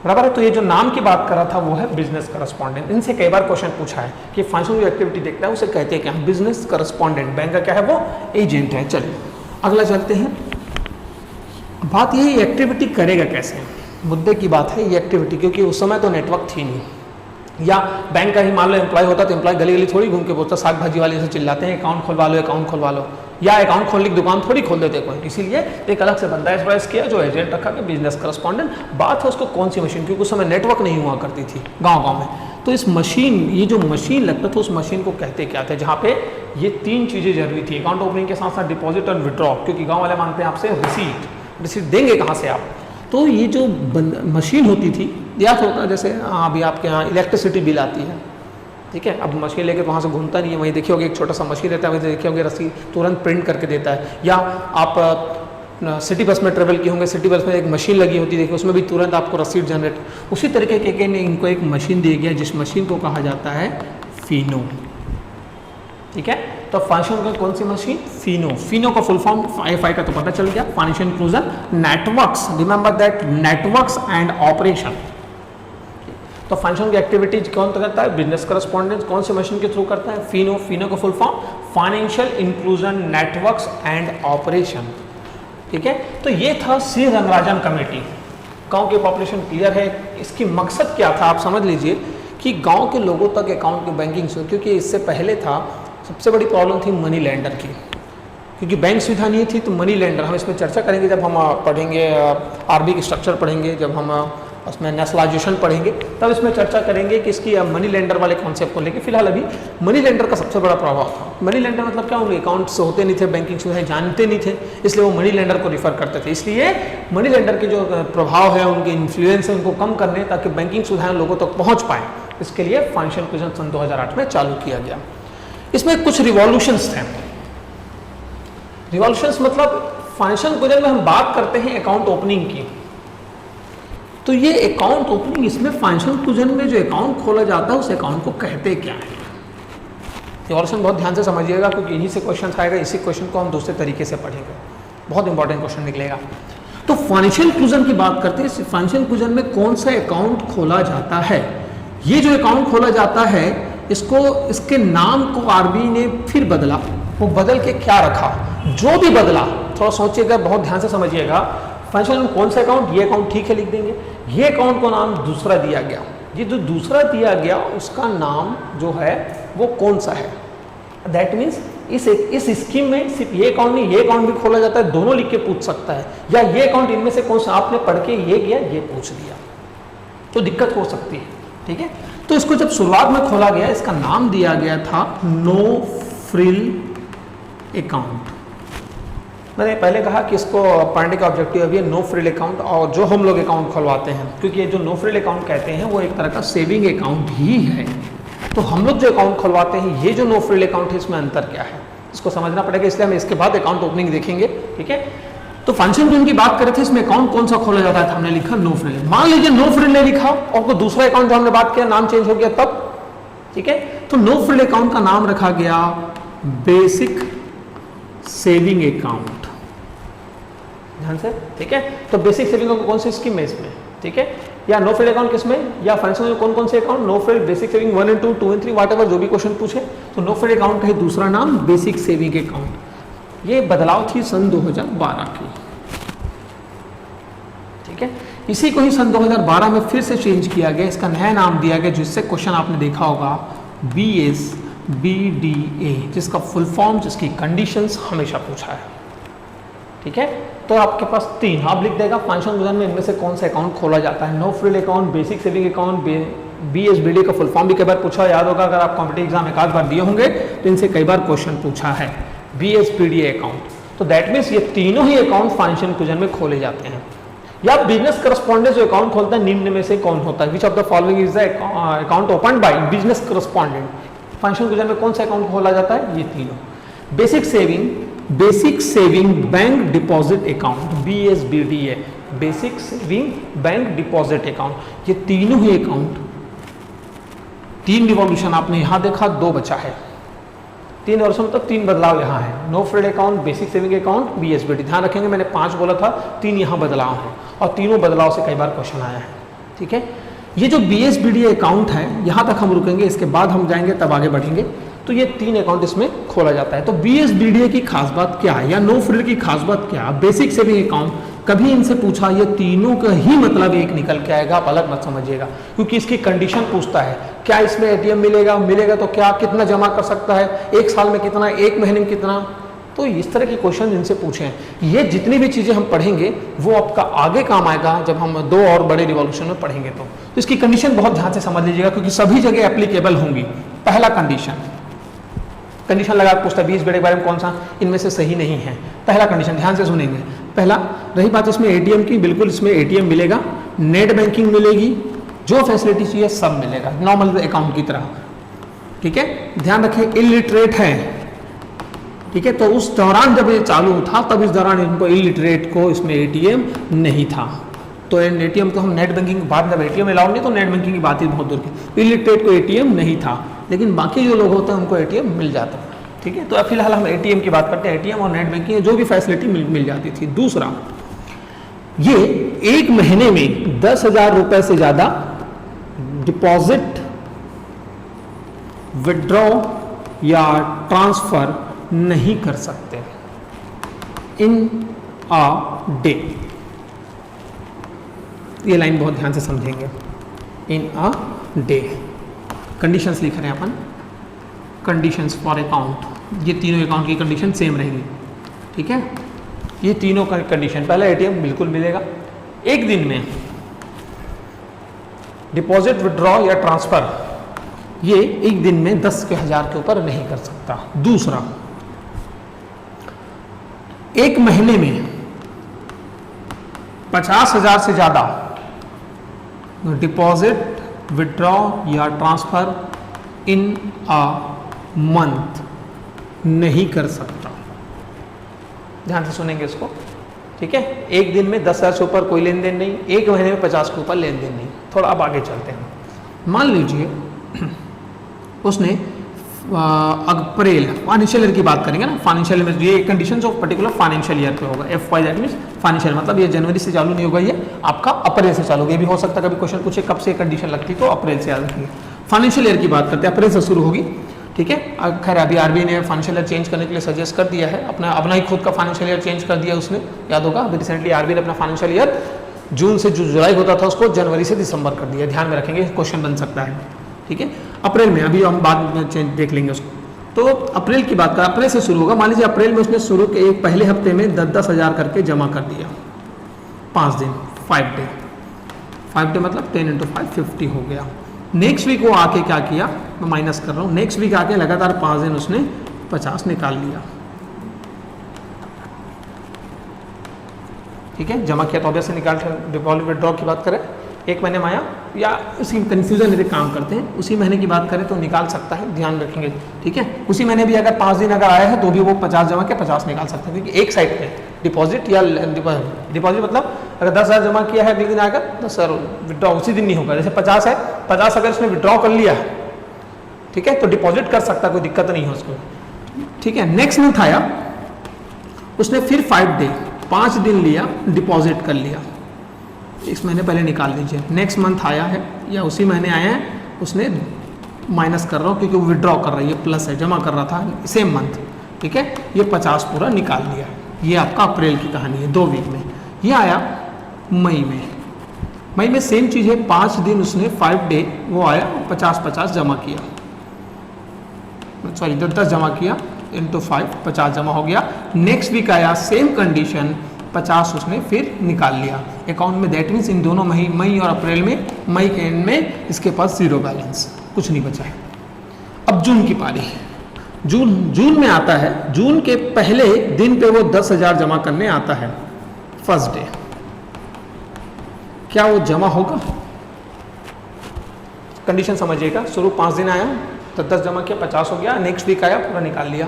बराबर है। तो ये जो नाम की बात कर रहा था वो है बिजनेस करस्पॉन्डेंट। इनसे कई बार क्वेश्चन पूछा है कि फाइनेंशियल एक्टिविटी देखता है उसे कहते हैं क्या, बिजनेस करस्पॉन्डेंट। बैंक का क्या है, वो एजेंट है। चलिए अगला चलते हैं। बात यही एक्टिविटी करेगा कैसे, मुद्दे की बात है ये एक्टिविटी, क्योंकि उस समय तो नेटवर्क थी नहीं। या बैंक का ही मान लो एम्प्लॉय होता तो एम्प्लॉय गली गली थोड़ी घूम के बोलता, साग भाजी वाले से चिल्लाते हैं अकाउंट खुलवा लो, अकाउंट खुलवा लो, या अकाउंट खोलने की दुकान थोड़ी खोल देते कोई। इसीलिए एक अलग से बंदा एडवाइस किया जो एजेंट रखा कि बिजनेस करस्पॉन्डेंट। बात है उसको कौन सी मशीन, क्योंकि उस समय नेटवर्क नहीं हुआ करती थी गाँव में। तो इस मशीन, ये जो मशीन लगता था उस मशीन को कहते क्या थे, जहाँ पे ये तीन चीज़ें जरूरी थी, अकाउंट ओपनिंग के साथ साथ डिपॉजिट और विड्रॉ, क्योंकि गाँव वाले मानते हैं आपसे रिसीट देंगे कहाँ से आप। तो ये जो मशीन होती थी, याद होता जैसे अभी आपके यहाँ इलेक्ट्रिसिटी बिल आती है, ठीक है। अब मशीन लेके वहाँ से घूमता नहीं है, वहीं देखिए होगे एक छोटा सा मशीन रहता है, वहीं देखिए होगे रसीद तुरंत प्रिंट करके देता है। या आप सिटी बस में ट्रेवल किए होंगे, सिटी बस में एक मशीन लगी होती है, देखिए उसमें भी तुरंत आपको रसीद जनरेट। उसी तरीके के इनको एक मशीन दी गई जिस मशीन को कहा जाता है फीनो, ठीक है। तो फाइनेंशियल का कौन सी मशीन, फीनो। फीनो का फुल फॉर्म FI का तो पता चल गया, financial inclusion networks, remember that, networks and operation. तो फाइनेंशियल की एक्टिविटीज कौन करता है, बिजनेस करस्पॉन्डेंस। कौन से मशीन के थ्रू करता है, फीनो। फीनो का full form financial inclusion networks and operation, ठीक है। तो ये था सी रंगराजन कमेटी। गांव की पॉपुलेशन क्लियर है, इसकी मकसद क्या था आप समझ लीजिए कि गांव के लोगों तक अकाउंट की बैंकिंग, क्योंकि इससे पहले था सबसे बड़ी प्रॉब्लम थी मनी लेंडर की, क्योंकि बैंक सुविधा नहीं थी। तो मनी लेंडर, हम इसमें चर्चा करेंगे जब हम पढ़ेंगे RBI की स्ट्रक्चर पढ़ेंगे, जब हम उसमें नेशनलाइजेशन पढ़ेंगे तब इसमें चर्चा करेंगे कि इसकी मनी लेंडर वाले कॉन्सेप्ट को लेकर। फिलहाल अभी मनी लेंडर का सबसे बड़ा प्रभाव था। मनी लेंडर मतलब क्या, उनके अकाउंट्स होते नहीं थे, बैंकिंग सुविधाएं जानते नहीं थे, इसलिए वो मनी लेंडर को रिफर करते थे। इसलिए मनी लेंडर के जो प्रभाव है, उनके इन्फ्लुएंस है, उनको कम करने ताकि बैंकिंग सुविधाएं लोगों तक पहुँच पाएँ, इसके लिए फाइनेंशियल इंक्लूजन सन 2008 में चालू किया गया। इसमें कुछ रिवॉल्यूशंस थे। रिवॉल्यूशंस मतलब फाइनेंशियल इंक्लूजन में हम बात करते हैं अकाउंट ओपनिंग की, तो ये अकाउंट ओपनिंग, इसमें फाइनेंशियल इंक्लूजन में जो अकाउंट खोला जाता है उस अकाउंट को कहते क्या है। रिवॉल्यूशन बहुत ध्यान से समझिएगा क्योंकि इन्हीं से क्वेश्चन आएगा, इसी क्वेश्चन को हम दूसरे तरीके से पढ़ेंगे, बहुत इंपॉर्टेंट क्वेश्चन निकलेगा। तो फाइनेंशियल इंक्लूजन की बात करते हैं, फाइनेंशियल इंक्लूजन में कौन सा अकाउंट खोला जाता है। ये जो अकाउंट खोला जाता है इसको, इसके नाम को RBI ने फिर बदला। वो बदल के क्या रखा, जो भी बदला थोड़ा सोचिएगा, बहुत ध्यान से समझिएगा। फाइनेंशियल में कौन सा अकाउंट, ये अकाउंट ठीक है लिख देंगे, ये अकाउंट को नाम दूसरा दिया गया। ये जो दूसरा दिया गया उसका नाम जो है वो कौन सा है, दैट मीन्स इस स्कीम में सिर्फ ये अकाउंट नहीं, ये अकाउंट भी खोला जाता है, दोनों लिख के पूछ सकता है, या ये अकाउंट इनमें से कौन सा, आपने पढ़ के ये किया ये पूछ दिया तो दिक्कत हो सकती है, ठीक है। तो इसको जब शुरुआत में खोला गया, इसका नाम दिया गया था नो फ्रिल अकाउंट। मैंने पहले कहा कि इसको पढ़ने का ऑब्जेक्टिव अभी है नो फ्रिल अकाउंट, और जो हम लोग अकाउंट खुलवाते हैं, क्योंकि ये जो नो फ्रिल अकाउंट कहते हैं वो एक तरह का सेविंग अकाउंट ही है। तो हम लोग जो अकाउंट खुलवाते हैं, ये जो नो फ्रिल अकाउंट है, इसमें अंतर क्या है, इसको समझना पड़ेगा, इसलिए हम इसके बाद अकाउंट ओपनिंग देखेंगे। ठीक है, तो फंक्शन जो इनकी बात करे थे, इसमें अकाउंट कौन सा खोला जाता है, हमने लिखा नो फ्रिल। मान लीजिए नो फ्रिल ने लिखा और कोई दूसरा अकाउंट जो हमने बात किया नाम चेंज हो गया तब, ठीक है, तो नो फ्रिल अकाउंट का नाम रखा गया बेसिक सेविंग अकाउंट, ध्यान से। ठीक है, तो बेसिक सेविंग अकाउंट कौन सी स्कीम है इसमें, ठीक है, या नो फ्रिल अकाउंट किसमें, या फंक्शन में कौन कौन से account, no frill, basic saving 1 and 2, 2 and 3, whatever जो भी क्वेश्चन पूछे, तो नो फ्रिल अकाउंट का ही दूसरा नाम बेसिक सेविंग अकाउंट। ये बदलाव थी सन 2012 की। ठीक है, इसी को ही सन 2012 में फिर से चेंज किया गया, इसका नया नाम दिया गया, जिससे क्वेश्चन आपने देखा होगा BSBDA, जिसका फुल फॉर्म, जिसकी कंडीशंस हमेशा पूछा है। ठीक है, तो आपके पास 3 आप लिख देगा फंक्शन गुजर में इनमें से कौन सा अकाउंट खोला जाता है, no frill account, basic saving account, BSBD का फुल फॉर्म भी कई बार पूछा, याद होगा अगर आप कॉम्पिटिटिव एग्जाम एक आध बार दिए होंगे तो इनसे कई बार क्वेश्चन पूछा है। BSBD अकाउंट, तो दैट मीन्स ये तीनों ही अकाउंट फंक्शन गुजर में खोले जाते हैं। या बिजनेस करस्पॉन्डेंट जो अकाउंट खोलता है, निम्न में से कौन होता है, which of the following is the account open by business correspondent, function गुजर में कौन सा अकाउंट खोला जाता है, ये तीनों। Basic saving bank deposit account, BSBD है, basic saving bank deposit account, ये तीनों ही अकाउंट, 3 रिवॉल्यूशन आपने यहां देखा, 2 बचा है, 3 वर्षों में तो 3 बदलाव यहाँ है, no frill account, basic saving account, BSBD। ध्यान रखेंगे मैंने 5 बोला था, 3 यहाँ बदलाव है और तीनों बदलाव से कई बार क्वेश्चन आया है। ठीक है, ये जो BSBD अकाउंट है यहाँ तक हम रुकेंगे, इसके बाद हम जाएंगे तब आगे बढ़ेंगे। तो ये 3 अकाउंट इसमें खोला जाता है। तो BSBD की खास बात क्या है, या नो फ्रिल की खास बात क्या है, बेसिक सेविंग अकाउंट, कभी इनसे पूछा, ये तीनों का ही मतलब एक निकल के आएगा, आप अलग मत समझिएगा, क्योंकि इसकी कंडीशन पूछता है, क्या इसमें ATM मिलेगा तो क्या, कितना जमा कर सकता है, 1 साल में कितना, 1 महीने में कितना, तो इस तरह के क्वेश्चन इनसे पूछे हैं। ये जितनी भी चीजें हम पढ़ेंगे वो आपका आगे काम आएगा जब हम 2 और बड़े रिवॉल्यूशन में पढ़ेंगे। तो इसकी कंडीशन बहुत ध्यान से समझ लीजिएगा, क्योंकि सभी जगह एप्लीकेबल होंगी। पहला कंडीशन लगा पूछता है BSBD के बारे में कौन सा इनमें से सही नहीं है, पहला कंडीशन ध्यान से सुनेंगे। पहला, रही बात इसमें ATM की, बिल्कुल इसमें ATM मिलेगा, नेट बैंकिंग मिलेगी, जो फैसिलिटी चाहिए सब मिलेगा नॉर्मल अकाउंट की तरह। ठीक है, ध्यान रखें इलिटरेट है, ठीक है, तो उस दौरान जब ये चालू था तब इस दौरान इनको इलिटरेट को इसमें ATM नहीं था, तो ATM तो हम नेट बैंकिंग बाद जब ATM अलाउड नहीं तो नेट बैंकिंग की बात ही बहुत दूर की, इलिटरेट को ATM नहीं था, लेकिन बाकी जो लोग होते हैं उनको ATM मिल जाता है। ठीक है, तो फिलहाल हम ATM की बात करते हैं, ATM और नेट बैंकिंग जो भी फैसिलिटी मिल जाती थी। दूसरा, ये 1 महीने में 10,000 रुपए से ज्यादा डिपॉजिट, विड्रॉ या ट्रांसफर नहीं कर सकते इन अ डे। ये लाइन बहुत ध्यान से समझेंगे, इन अ डे। कंडीशंस लिख रहे हैं अपन, कंडीशंस फॉर अकाउंट, ये तीनों अकाउंट की कंडीशन सेम रहेगी। ठीक है, ये तीनों का कंडीशन, पहला ATM बिल्कुल मिलेगा, 1 दिन में डिपॉजिट, विड्रॉ या ट्रांसफर ये 1 दिन में 10,000 के ऊपर नहीं कर सकता। दूसरा, 1 महीने में 50,000 से ज्यादा डिपॉजिट, विड्रॉ या ट्रांसफर इन अ मंथ नहीं कर सकता। ध्यान से सुनेंगे इसको। ठीक है, 1 दिन में 10,000 से ऊपर कोई लेन देन नहीं, 1 महीने में 50 के ऊपर लेन देन नहीं। थोड़ा अब आगे चलते हैं। मान लीजिए उसने अप्रैल, फाइनेंशियल ईयर की बात करेंगे ना, फाइनेंशियल ईयर, ये condition of particular financial year पे होगा। FY दैट मींस फाइनेंशियल, मतलब ये जनवरी से चालू नहीं होगा, ये आपका अप्रैल से चालू होगा। ये भी हो सकता है कभी क्वेश्चन पूछे कब से कंडीशन लगती, तो अप्रैल से याद रखिए। फाइनेंशियल ईयर की बात करते हैं, अप्रैल से शुरू होगी। ठीक है, खैर अभी RBI ने फाइनेंशियल ईयर चेंज करने के लिए सजेस्ट कर दिया है, अपना ही खुद का फाइनेंशियल ईयर चेंज कर दिया उसने, याद होगा अभी रिसेंटली RBI ने अपना फाइनेंशियल ईयर जून से जो जुलाई होता था उसको जनवरी से दिसंबर कर दिया। ध्यान में रखेंगे, क्वेश्चन बन सकता है। ठीक है, अप्रैल में, अभी हम बाद में चेंज देख लेंगे उसको। तो अप्रैल की बात करें, अप्रैल से शुरू होगा। मान लीजिए अप्रैल में उसने शुरू के एक पहले हफ्ते में 10,000 करके जमा कर दिया, 5 दिन, 5 डे, 5 डे मतलब 10 × 5 50 हो गया। नेक्स्ट वीक वो आके क्या किया, मैं माइनस कर रहा हूँ, नेक्स्ट वीक आके लगातार 5 दिन उसने 50 निकाल लिया। ठीक है, जमा किया तो ऑब्वियसली निकाल, डिपॉजिट विड्रॉ की बात करें एक महीने में आया, या उसी कन्फ्यूजन यदि काम करते हैं उसी महीने की बात करें तो निकाल सकता है, ध्यान रखेंगे, ठीक है। उसी महीने भी अगर 5 दिन अगर आया है तो भी वो 50 जमा के 50 निकाल सकता है, क्योंकि एक साइड पे डिपॉजिट या डिपॉजिट मतलब अगर 10,000 जमा किया है अगले दिन आएगा 10,000 विड्रॉ उसी दिन नहीं होगा। जैसे 50 है, 50 अगर उसने विड्रॉ कर लिया है, ठीक है, तो डिपॉजिट कर सकता है, कोई दिक्कत नहीं है उसको, ठीक है। नेक्स्ट मंथ आया, उसने फिर 5 डे 5 दिन लिया, डिपॉजिट कर लिया, इस महीने पहले निकाल दीजिए। नेक्स्ट मंथ आया है या उसी महीने आया है, उसने माइनस कर रहा हूँ क्योंकि वो विड्रॉ कर रहा है, ये प्लस है, जमा कर रहा था सेम मंथ, ठीक है, ये 50 पूरा निकाल लिया। ये आपका अप्रैल की कहानी है 2 वीक में। ये आया मई में, मई में सेम चीज़ है, 5 दिन उसने 5 डे वो आया 50 जमा किया, सॉरी 10 जमा किया इंटू 5 50 जमा हो गया। नेक्स्ट वीक आया सेम कंडीशन 50 उसने फिर निकाल लिया अकाउंट में। दैट मीन्स इन दोनों मई और अप्रैल में, मई के एंड में इसके पास 0 बैलेंस, कुछ नहीं बचा है। अब जून की पारी, जून में आता है, जून के पहले दिन पे वो 10,000 जमा करने आता है, फर्स्ट डे। क्या वो जमा होगा? कंडीशन समझिएगा, शुरू 5 दिन आया तो 10 जमा किया 50 हो गया, नेक्स्ट वीक आया पूरा निकाल लिया,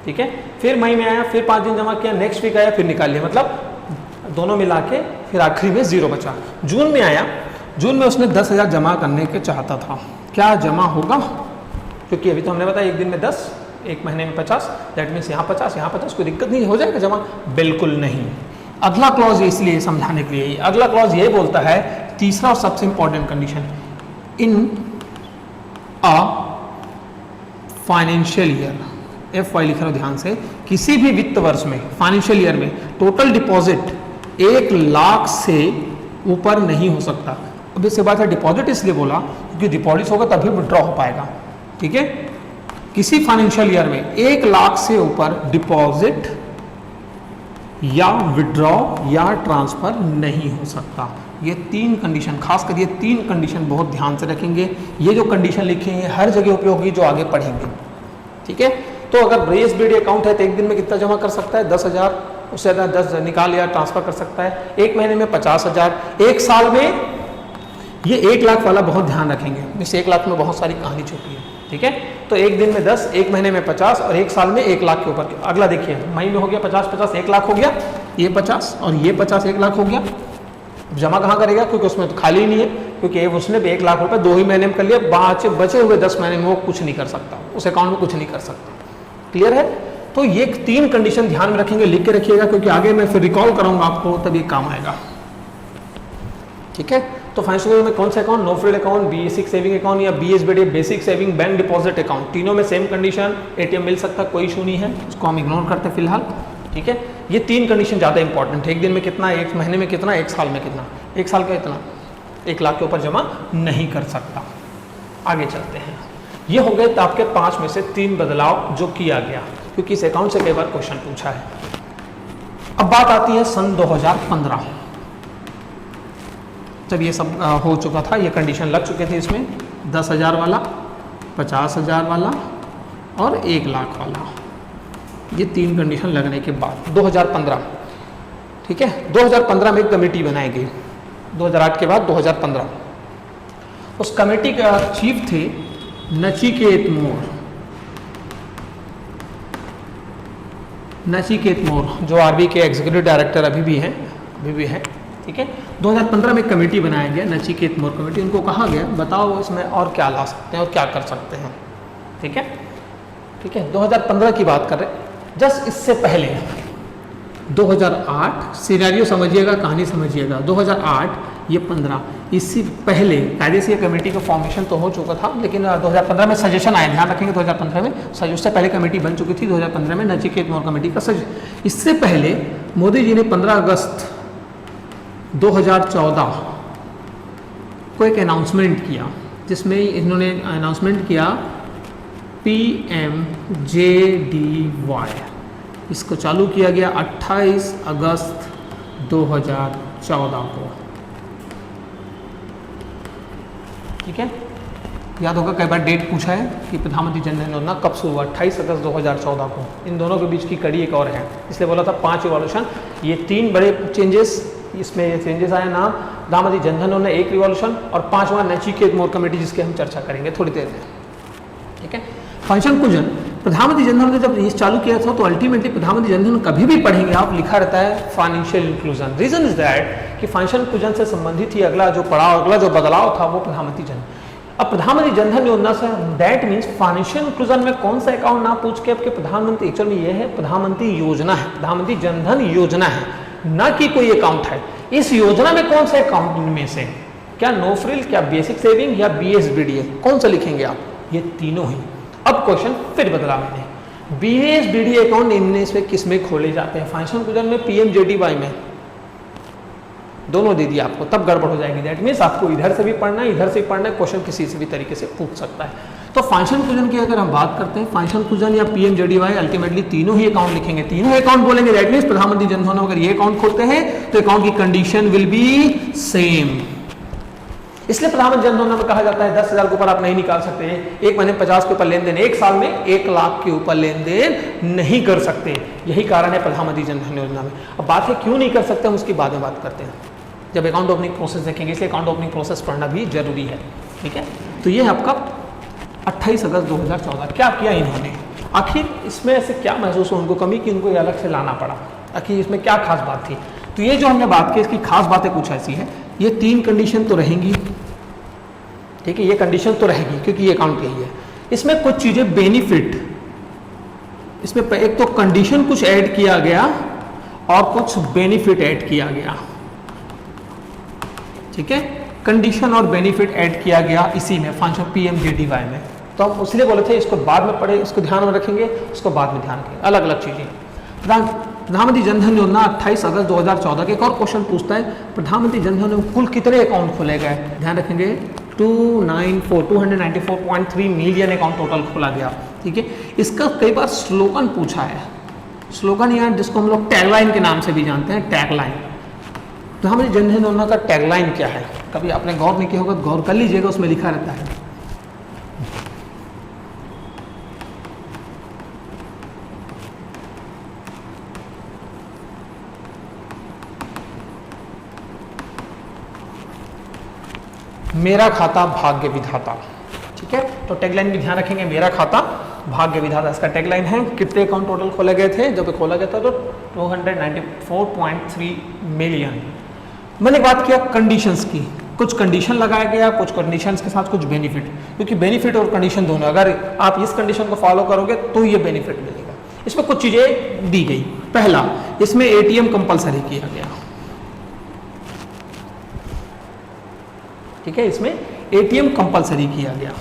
ठीक है। फिर मई में आया, फिर 5 दिन जमा किया, नेक्स्ट वीक आया फिर निकाल लिया, मतलब दोनों मिला के फिर आखिरी में 0 बचा। जून में आया, जून में उसने 10,000 जमा करने के चाहता था, क्या जमा होगा? क्योंकि अभी तो हमने बताया एक दिन में 10, एक महीने में 50, दैट मीन्स यहाँ 50 यहाँ 50, कोई दिक्कत नहीं, हो जाएगा जमा? बिल्कुल नहीं। अगला क्लॉज इसलिए समझाने के लिए, अगला क्लॉज ये बोलता है, तीसरा और सबसे important condition, in a financial year, FY लिख रहा हूं ध्यान से, किसी भी वित्त वर्ष में, फाइनेंशियल ईयर में टोटल डिपॉजिट 1 लाख से ऊपर नहीं हो सकता। अब इससे बात है, डिपॉजिट इसलिए बोला क्योंकि डिपॉजिट होगा तभी विड्रॉ हो पाएगा, ठीक है। किसी फाइनेंशियल ईयर में 1 लाख से ऊपर डिपॉजिट या विड्रॉ या ट्रांसफर नहीं हो सकता। ये 3 कंडीशन, खास कर ये 3 कंडीशन बहुत ध्यान से रखेंगे। ये जो कंडीशन लिखी है हर जगह उपयोगी, जो आगे पढ़ेंगे, ठीक है। तो अगर BSBD अकाउंट है तो एक दिन में कितना जमा कर सकता है? 10,000, उससे ज़्यादा 10 निकाल या ट्रांसफर कर सकता है। एक महीने में 50,000, एक साल में ये 1 लाख वाला बहुत ध्यान रखेंगे, इस 1 लाख में बहुत सारी कहानी छुपी है, ठीक है। तो एक दिन में 10, एक महीने में 50 और एक साल में 1 लाख के ऊपर। अगला देखिए, मई में हो गया 50 1 लाख हो गया, ये 50 और ये 50 1 लाख हो गया। जमा कहाँ करेगा? क्योंकि उसमें तो खाली ही नहीं है, क्योंकि उसने भी 1 लाख रुपए 2 ही महीने में कर लिया, बचे हुए 10 महीने में वो कुछ नहीं कर सकता, उस अकाउंट में कुछ नहीं कर सकता। क्लियर है? तो ये 3 कंडीशन ध्यान में रखेंगे, लिख के रखिएगा, क्योंकि आगे मैं फिर रिकॉल कराऊंगा आपको, तब ये काम आएगा, ठीक है। तो फाइनेंशियल में कौन सा account? No frill account, basic saving account या BSBD basic saving bank deposit account, तीनों में सेम कंडीशन, ATM मिल सकता, कोई इशू नहीं है, उसको हम इग्नोर करते हैं फिलहाल, ठीक है। ये 3 कंडीशन ज़्यादा इंपॉर्टेंट है, एक दिन में कितना, एक महीने में कितना, एक साल में कितना। एक साल का इतना, 1 लाख के ऊपर जमा नहीं कर सकता। आगे चलते हैं, ये हो गए आपके 5 में से 3 बदलाव जो किया गया, क्योंकि इस अकाउंट से कई बार क्वेश्चन पूछा है। अब बात आती है सन 2015, जब ये सब हो चुका था, ये कंडीशन लग चुके थे इसमें, 10,000 वाला, 50,000 वाला और 1 लाख वाला, ये 3 कंडीशन लगने के बाद 2015, ठीक है। 2015 में एक कमेटी बनाई गई, 2008 के बाद 2015। उस कमेटी का चीफ थे नचिकेत मोर, जो RBI के एग्जीक्यूटिव डायरेक्टर अभी भी हैं, ठीक है। 2015 में एक कमेटी बनाया गया, नचिकेत मोर कमेटी। उनको कहा गया बताओ इसमें और क्या ला सकते हैं और क्या कर सकते हैं, ठीक है, ठीक है। 2015 की बात कर रहे हैं। जस्ट इससे पहले 2008, सिनेरियो समझिएगा, कहानी समझिएगा, 2008 ये 15, इससे पहले कायदे से ये कमेटी का फॉर्मेशन तो हो चुका था, लेकिन 2015 में सजेशन आया, ध्यान रखेंगे 2015 में, उससे पहले कमेटी बन चुकी थी 2015 में, नचिकेत मोर कमेटी का सजेशन। इससे पहले मोदी जी ने 15 अगस्त 2014 को एक अनाउंसमेंट किया, जिसमें इन्होंने अनाउंसमेंट किया PMJDY, इसको चालू किया गया 28 अगस्त 2014 को, ठीक है। याद होगा कई बार डेट पूछा है कि प्रधानमंत्री जन धन योजना कब शुरू हुआ, 28 अगस्त 2014 को। इन दोनों के बीच की कड़ी एक और है, इसलिए बोला था 5 इवोल्यूशन। ये 3 बड़े चेंजेस इसमें ये चेंजेस आए नाम प्रधानमंत्री जनधन योजना एक रिवॉल्यूशन और 5वां नचिकेत मोर कमेटी जिसके हम चर्चा करेंगे थोड़ी देर में। ठीक है, फंक्शन कुजन प्रधानमंत्री जनधन ने जब ये चालू किया था तो अल्टीमेटली प्रधानमंत्री जनधन कभी भी पढ़ेंगे आप लिखा रहता है financial inclusion. Reason is that कि फंक्शन कुजन से संबंधित ही अगला जो पड़ाव अगला जो बदलाव था वो प्रधानमंत्री जन। अब प्रधानमंत्री जनधन योजना say that means financial inclusion में कौन सा अकाउंट ना पूछ के आपके प्रधानमंत्री एक्चुअल में ये है प्रधानमंत्री योजना है, प्रधानमंत्री जनधन योजना है, ना कि कोई अकाउंट है। इस योजना में कौन सा अकाउंट में से क्या नो फ्रिल, क्या बेसिक सेविंग या BSBDA, कौन सा लिखेंगे आप? ये तीनों ही। अब क्वेश्चन फिर बदला मैंने, BSBDA अकाउंट इनमें से किस में खोले जाते हैं? फाइनेंशियल कुजन में, PMJDY में, दोनों दे दिया आपको, तब गड़बड़ हो जाएगी। दैट मीन्स आपको इधर से भी पढ़ना है इधर से भी पढ़ना है, क्वेश्चन किसी से भी तरीके से पूछ सकता है। तो फाइनेंशियल कुजन की अगर हम बात करते हैं, फाइनेंशियल कुजन या PMJDY अल्टीमेटली तीनों ही अकाउंट लिखेंगे, तीनों अकाउंट बोलेंगे। दैट मीन्स प्रधानमंत्री जनधन अगर ये अकाउंट खोलते हैं तो अकाउंट की कंडीशन विल बी सेम। इसलिए प्रधानमंत्री जनधन में कहा जाता है 10,000 के ऊपर आप नहीं निकाल सकते, एक महीने 50 के ऊपर लेन देन, एक साल में 1 लाख के ऊपर लेन देन नहीं कर सकते। यही कारण है प्रधानमंत्री जनधन योजना में। अब बात है क्यों नहीं कर सकते, हम उसकी बाद में बात करते हैं जब अकाउंट ओपनिंग प्रोसेस देखेंगे, इसलिए अकाउंट ओपनिंग प्रोसेस पढ़ना भी जरूरी है। ठीक है, तो ये है आपका 28 अगस्त 2014। क्या किया इन्होंने, आखिर इसमें ऐसे क्या महसूस हुआ उनको कमी कि उनको ये अलग से लाना पड़ा, आखिर इसमें क्या खास बात थी? तो ये जो हमने बात की इसकी खास बातें कुछ ऐसी है, ये 3 कंडीशन तो रहेंगी। ठीक है, ये कंडीशन तो रहेगी क्योंकि ये अकाउंट यही है। इसमें कुछ चीजें बेनिफिट, इसमें एक तो कंडीशन कुछ ऐड किया गया और कुछ बेनिफिट ऐड किया गया। ठीक है, कंडीशन और बेनिफिट ऐड किया गया इसी में फंक्शन PMJDY में। तो हम इसलिए बोले थे इसको बाद में पढ़े, इसको ध्यान में रखेंगे, उसको बाद में ध्यान रखेंगे, अलग अलग चीजें। प्रधानमंत्री जनधन योजना 28 अगस्त 2014 के एक और क्वेश्चन पूछता है, प्रधानमंत्री जनधन में कुल कितने अकाउंट खोले गए? ध्यान रखेंगे 294.3 मिलियन अकाउंट टोटल खोला गया। ठीक है, इसका कई बार स्लोगन पूछा है, स्लोगन या जिसको हम लोग टैगलाइन के नाम से भी जानते हैं, टैगलाइन। प्रधानमंत्री जनधन योजना का टैगलाइन क्या है? कभी आपने गौर नहीं किया होगा, गौर कर लीजिएगा, उसमें लिखा रहता है मेरा खाता भाग्य विधाता। ठीक है, तो टैगलाइन भी ध्यान रखेंगे, मेरा खाता भाग्य विधाता इसका टैगलाइन है। कितने अकाउंट टोटल खोले गए थे? जब खोला गया था तो 294.3 मिलियन। मैंने बात किया कंडीशंस की, कुछ कंडीशन लगाया गया, कुछ कंडीशंस के साथ कुछ बेनिफिट, क्योंकि बेनिफिट और कंडीशन दोनों, अगर आप इस कंडीशन को फॉलो करोगे तो ये बेनिफिट मिलेगा। इसमें कुछ चीजें दी गई। पहला, इसमें ATM कंपलसरी किया गया। ठीक है, इसमें ATM कंपलसरी किया गया।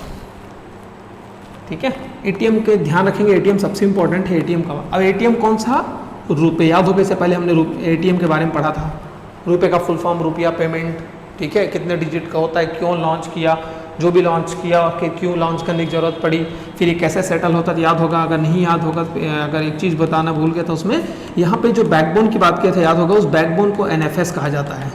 ठीक है, ATM के ध्यान रखेंगे, ATM सबसे इंपॉर्टेंट है। ATM का, अब ATM कौन सा? रुपये। याद होगा से पहले हमने ATM के बारे में पढ़ा था, रुपये का फुल फॉर्म रुपया पेमेंट। ठीक है, कितने डिजिट का होता है, क्यों लॉन्च किया, जो भी लॉन्च किया और क्यों लॉन्च करने की जरूरत पड़ी, फिर ये कैसे सेटल होता है, याद होगा। अगर नहीं याद होगा, अगर एक चीज़ बताना भूल गया तो उसमें यहाँ पे जो बैकबोन की बात किया था, याद होगा, उस बैकबोन को NFS कहा जाता है।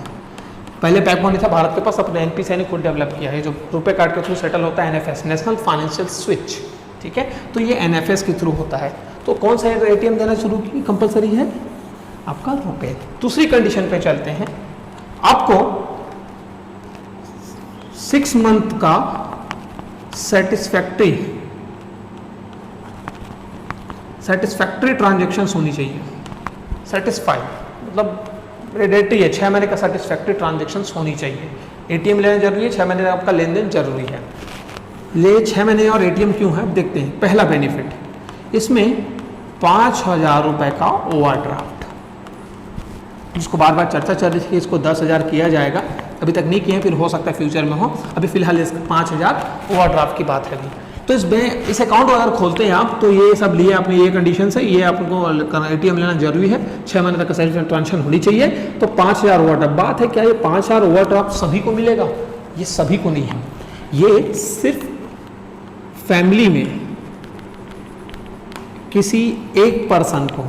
पहले बैकबोन नहीं था भारत के पास, अपने NPCI ने खुद डेवलप किया है, जो रुपये कार्ड के थ्रू सेटल होता है, NFS, नेशनल फाइनेंशियल स्विच। ठीक है, तो ये NFS के थ्रू होता है। तो कौन सा ATM देना शुरू की कंपलसरी है? आपका रुपये। दूसरी कंडीशन पे चलते हैं, आपको 6 मंथ का सेटिस्फैक्ट्री ट्रांजेक्शंस होनी चाहिए। सेटिस्फाई मतलब रेडेटरी है, 6 महीने का सेटिस्फैक्ट्री ट्रांजेक्शंस होनी चाहिए। ATM लेना जरूरी है, 6 महीने का आपका लेन देन जरूरी है। ले 6 महीने और ATM क्यों है, देखते हैं। पहला बेनिफिट, इसमें 5,000 रुपये का ओवरड्राफ्ट, जिसको बार बार चर्चा चल रही थी कि इसको 10,000 किया जाएगा, अभी तक नहीं किए, फिर हो सकता है फ्यूचर में हो। अभी फिलहाल इस 5,000 ओवरड्राफ्ट की बात है। अभी तो इस अकाउंट अगर खोलते हैं आप तो ये सब लिए आपने, ये कंडीशन है, ये आपको ATM लेना जरूरी है, 6 महीने तक सेल्फ ट्रांजेक्शन होनी चाहिए। तो 5,000 ओवरड्राफ्ट, बात है क्या ये 5,000 ओवरड्राफ्ट सभी को मिलेगा? ये सभी को नहीं है, ये सिर्फ फैमिली में किसी एक पर्सन को।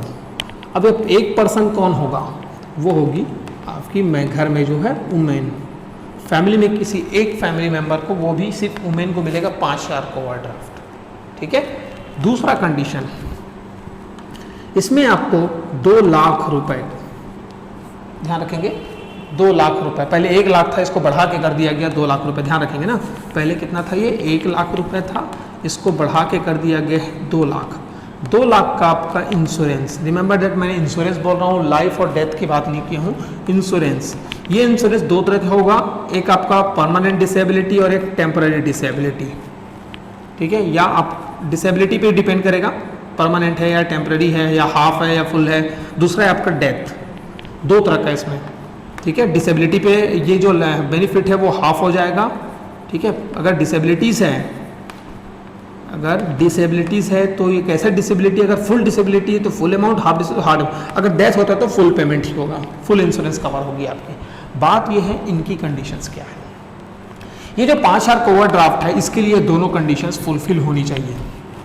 अब एक पर्सन कौन होगा? वो होगी आपकी घर में जो है वुमेन, फैमिली में किसी एक फैमिली मेंबर को, वो भी सिर्फ वुमेन को मिलेगा 5,000 का ओवरड्राफ्ट। ठीक है, दूसरा कंडीशन, इसमें आपको 2 लाख रुपए, ध्यान रखेंगे 2 लाख रुपए, पहले 1 लाख था, इसको बढ़ा के कर दिया गया 2 लाख रुपए। ध्यान रखेंगे ना, पहले कितना था, ये 1 लाख रुपए था, इसको बढ़ा के कर दिया गया 2 लाख। 2 लाख का आपका इंश्योरेंस, रिमेंबर दैट मैंने इंश्योरेंस बोल रहा हूँ, लाइफ और डेथ की बात नहीं की हूँ, इंश्योरेंस। ये इंश्योरेंस 2 तरह का होगा, एक आपका परमानेंट डिसेबिलिटी और एक टेम्पररी डिसेबिलिटी, ठीक है। या आप डिसेबिलिटी पे डिपेंड करेगा, परमानेंट है या टेम्पररी है या हाफ है या फुल है। दूसरा है आपका डेथ, 2 तरह का इसमें, ठीक है। डिसेबिलिटी पे ये जो बेनिफिट है वो हाफ हो जाएगा, ठीक है। अगर डिसेबिलिटीज़ है, अगर डिसेबिलिटीज़ है तो ये कैसे डिसेबिलिटी, अगर फुल डिसेबिलिटी है तो फुल अमाउंट, हार्ड, अगर डेथ होता है तो फुल पेमेंट ही होगा, फुल इंश्योरेंस कवर होगी आपकी। बात ये है इनकी कंडीशंस क्या है। ये जो 5000 का ओवरड्राफ्ट है, इसके लिए दोनों कंडीशंस फुलफिल होनी चाहिए,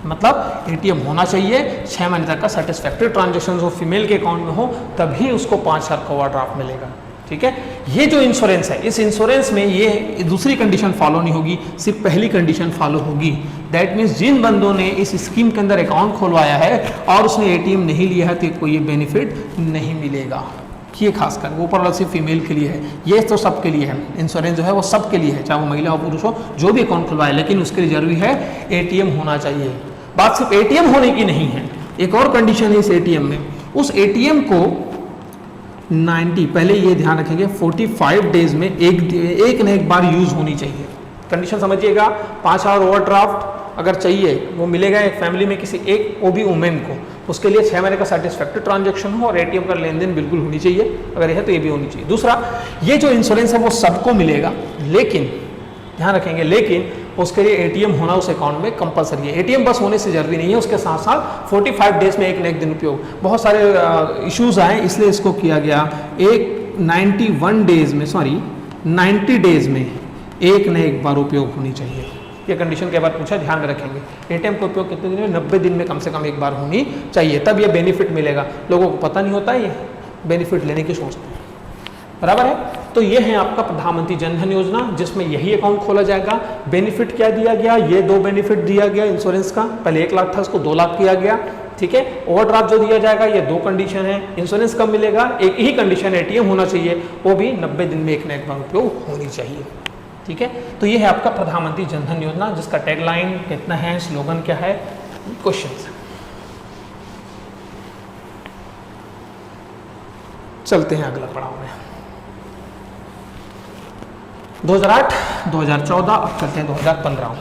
मतलब एटीएम होना चाहिए, 6 महीने तक का सेटिस्फैक्टरी ट्रांजेक्शन हो, फीमेल के अकाउंट में हो, तभी उसको 5000 का ओवरड्राफ्ट मिलेगा, ठीक है। ये जो इंश्योरेंस है, इस इंश्योरेंस में ये दूसरी कंडीशन फॉलो नहीं होगी, सिर्फ पहली कंडीशन फॉलो होगी। दैट मीन्स जिन बंदों ने इस स्कीम के अंदर अकाउंट खुलवाया है और उसने एटीएम नहीं लिया है तो कोई ये बेनिफिट नहीं मिलेगा। ये खासकर वो ऊपर वाला सिर्फ फीमेल के लिए है, ये तो सबके लिए है। इंश्योरेंस जो है वो सबके लिए है, चाहे वो महिला हो पुरुष हो, जो भी अकाउंट खुलवाए, लेकिन उसके लिए जरूरी है एटीएम होना चाहिए। बात सिर्फ एटीएम होने की नहीं है, एक और कंडीशन है इस एटीएम में, उस एटीएम को 90, पहले ये ध्यान रखेंगे, 45 डेज में एक न एक बार यूज होनी चाहिए। कंडीशन समझिएगा, 5000 ओवरड्राफ्ट अगर चाहिए वो मिलेगा एक फैमिली में किसी एक, वो भी वुमेन को, उसके लिए 6 महीने का सेटिस्फैक्टरी ट्रांजैक्शन हो और एटीएम का लेन देन बिल्कुल होनी चाहिए, अगर यह है तो ये भी होनी चाहिए। दूसरा, ये जो इंश्योरेंस है वो सबको मिलेगा, लेकिन ध्यान रखेंगे, लेकिन उसके लिए एटीएम होना उस अकाउंट में कंपलसरी है। एटीएम बस होने से जरूरी नहीं है, उसके साथ साथ 45 डेज में एक न एक दिन उपयोग। बहुत सारे इश्यूज आए, इसलिए इसको किया गया, एक 90 डेज में एक न एक बार उपयोग होनी चाहिए। ये कंडीशन के बाद पूछा, ध्यान में रखेंगे। एटीएम का उपयोग कितने दिन में, 90 दिन में कम से कम एक बार होनी चाहिए, तब ये बेनिफिट मिलेगा। लोगों को पता नहीं होता है, ये बेनिफिट लेने की सोचते हैं, बराबर है। तो ये है आपका प्रधानमंत्री जन धन योजना, जिसमें यही अकाउंट खोला जाएगा। बेनिफिट क्या दिया गया, ये 2 बेनिफिट दिया गया इंश्योरेंस का, पहले 1 लाख था, उसको 2 लाख किया गया, ठीक है। ओवरड्राफ्ट जो दिया जाएगा, ये 2 कंडीशन है। इंश्योरेंस कब मिलेगा, एक ही कंडीशन, एटीएम होना चाहिए, वो भी 90 दिन में एक न एक बार उपयोग होनी चाहिए, ठीक है। तो ये है आपका प्रधानमंत्री जन धन योजना, जिसका टैगलाइन कितना है, स्लोगन क्या है, क्वेश्चन। चलते हैं अगला पड़ाव में। 2008, 2014, अब चलते हैं 2015।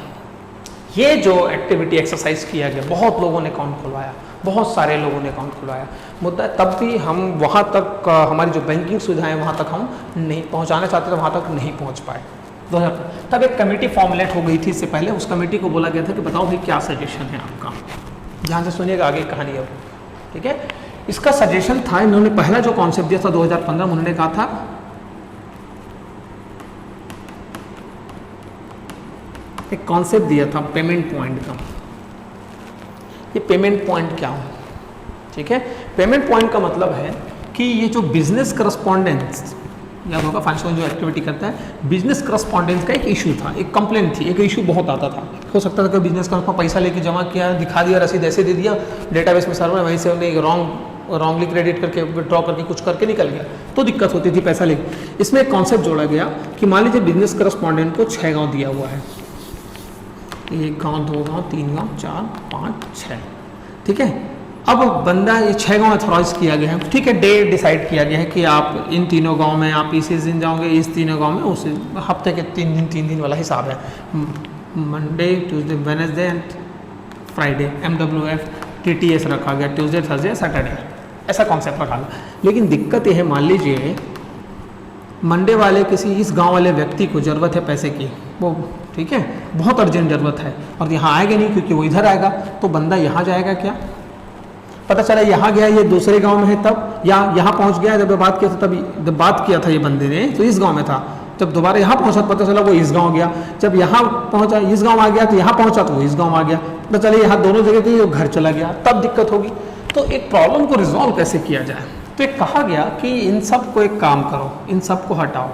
ये जो एक्टिविटी एक्सरसाइज किया गया, बहुत लोगों ने अकाउंट खुलवाया, बहुत सारे लोगों ने अकाउंट खुलवाया। मुद्दा तब भी हम वहाँ तक, हमारी जो बैंकिंग सुविधाएं वहाँ तक हम नहीं पहुँचाना चाहते थे, वहाँ तक नहीं पहुँच पाए। 2000 तब एक कमेटी फॉर्मुलेट हो गई थी। इससे पहले उस कमेटी को बोला गया था कि बताओ भाई क्या सजेशन है आपका, ध्यान से सुनिएगा, आगे कहानी अब, ठीक है। इसका सजेशन था, इन्होंने पहला जो कॉन्सेप्ट दिया था 2015 में, उन्होंने कहा था एक कॉन्सेप्ट दिया था पेमेंट पॉइंट का। ये पेमेंट पॉइंट क्या हो, ठीक है। पेमेंट पॉइंट का मतलब है कि ये जो बिजनेस करस्पॉन्डेंस, याद होगा फाइनेंशियल जो एक्टिविटी करता है, बिजनेस करस्पॉन्डेंस का एक इशू था, एक कंप्लेंट थी, एक इशू बहुत आता था। हो सकता था कि बिजनेस का पैसा लेके जमा किया, दिखा दिया, रसीद ऐसे दे दिया, डेटाबेस में सर्वर, वहीं से उन्हें रॉन्गली क्रेडिट करके विड्रॉ करके कुछ करके निकल गया, तो दिक्कत होती थी पैसा लेके। इसमें एक कॉन्सेप्ट जोड़ा गया कि मान लीजिए बिजनेस करस्पॉन्डेंट को 6 गाँव दिया हुआ है, 1 गाँव, 2 गाँव, 3 गाँव, 4, 5, 6, ठीक है। अब बंदा ये 6 गाँव अथॉराइज किया गया है, ठीक है। डे डिसाइड किया गया है कि आप इन तीनों गाँव में आप इस दिन जाओगे, इस तीनों गाँव में उस हफ्ते के 3 दिन वाला हिसाब है, Monday, Tuesday, Wednesday and Friday, MWF TTS रखा गया, ट्यूसडे, थर्सडे, सैटरडे, ऐसा कॉन्सेप्ट रखा गया। लेकिन दिक्कत यह है, मान लीजिए मंडे वाले किसी इस गांव वाले व्यक्ति को ज़रूरत है पैसे की, वो ठीक है, बहुत अर्जेंट ज़रूरत है, और यहाँ आएगा नहीं क्योंकि वो इधर आएगा, तो बंदा यहाँ जाएगा क्या, पता चला यहाँ गया, ये दूसरे गांव में है, तब या यहाँ पहुँच गया, जब बात किया था, तब जब बात किया था ये बंदे ने तो इस गाँव में था, जब दोबारा यहाँ पहुँचा पता चला वो इस गाँव गया, जब यहाँ पहुँचा इस गाँव आ गया, तो यहाँ पहुँचा तो वो इस गाँव आ गया, पता चले यहाँ दोनों जगह थी, वो घर चला गया, तब दिक्कत होगी। तो एक प्रॉब्लम को रिजॉल्व कैसे किया जाए, तो एक कहा गया कि इन सब को एक काम करो, इन सब को हटाओ।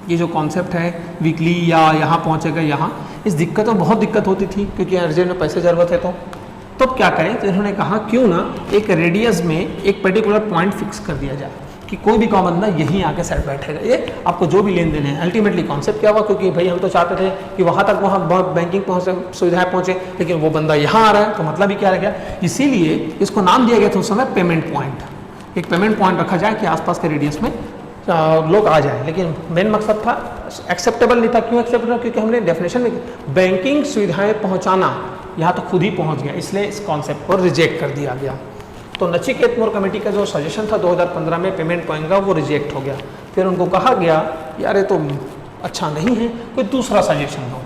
ये जो कॉन्सेप्ट है वीकली या यहाँ पहुँचेगा यहाँ, इस दिक्कत में बहुत दिक्कत होती थी क्योंकि अर्जेंट में पैसे ज़रूरत है। तो क्या करें, तो इन्होंने कहा क्यों ना एक रेडियस में एक पर्टिकुलर पॉइंट फिक्स कर दिया जाए कि कोई भी कॉमन बंदा यहीं आके सेट बैठेगा, ये आपको जो भी लेन देन है। अल्टीमेटली कॉन्सेप्ट क्या हुआ, क्योंकि भाई हम तो चाहते थे कि वहाँ तक वहाँ बैंकिंग पहुँचे, सुविधाएं पहुँचे, लेकिन वो बंदा यहाँ आ रहा है तो मतलब ही क्या रह गया। इसीलिए इसको नाम दिया गया था उस समय पेमेंट पॉइंट। एक पेमेंट पॉइंट रखा जाए कि आसपास के रेडियस में लोग आ जाए, लेकिन मेन मकसद था एक्सेप्टेबल नहीं था। क्यों एक्सेप्टेबल? क्योंकि हमने डेफिनेशन में बैंकिंग सुविधाएं पहुंचाना, यहाँ तो खुद ही पहुंच गया, इसलिए इस कॉन्सेप्ट को रिजेक्ट कर दिया गया। तो नचिकेत मोर कमेटी का जो सजेशन था 2015 में पेमेंट पॉइंट का, वो रिजेक्ट हो गया। फिर उनको कहा गया यार ये तो अच्छा नहीं है, कोई दूसरा सजेशन दो।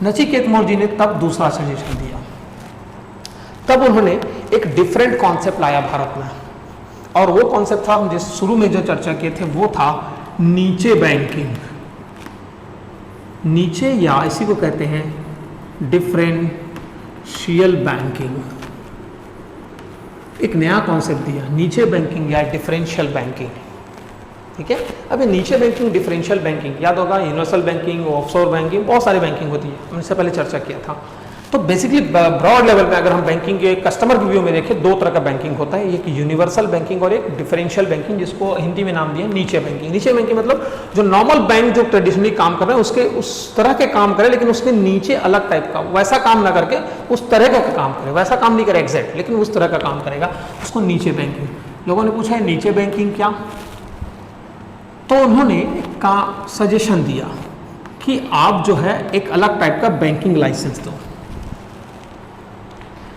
नचिकेत मोर जी ने तब दूसरा सजेशन दिया। तब उन्होंने एक डिफरेंट कॉन्सेप्ट लाया भारत में, और वो कॉन्सेप्ट था, हम जिस शुरू में जो चर्चा किए थे वो था नीचे बैंकिंग। नीचे, या इसी को कहते हैं डिफरेंशियल बैंकिंग। एक नया कॉन्सेप्ट दिया, नीचे बैंकिंग या डिफरेंशियल बैंकिंग। ठीक है, अब ये नीचे बैंकिंग, डिफरेंशियल बैंकिंग याद होगा, यूनिवर्सल बैंकिंग, ऑफशोर बैंकिंग, बहुत सारी बैंकिंग होती है, हमने इससे पहले चर्चा किया था। तो बेसिकली ब्रॉड लेवल में अगर हम बैंकिंग के कस्टमर व्यू में देखें, दो तरह का बैंकिंग होता है, एक यूनिवर्सल बैंकिंग और एक डिफरेंशियल बैंकिंग, जिसको हिंदी में नाम दिया नीचे बैंकिंग। नीचे बैंकिंग मतलब जो नॉर्मल बैंक जो ट्रेडिशनली काम कर रहे हैं उसके उस तरह के काम करे, लेकिन उसके नीचे अलग टाइप का, वैसा काम ना करके उस तरह का काम करे, वैसा काम नहीं करे एग्जैक्ट, लेकिन उस तरह का काम करेगा, उसको नीचे बैंकिंग। लोगों ने पूछा है नीचे बैंकिंग क्या, तो उन्होंने का सजेशन दिया कि आप जो है एक अलग टाइप का बैंकिंग लाइसेंस दो।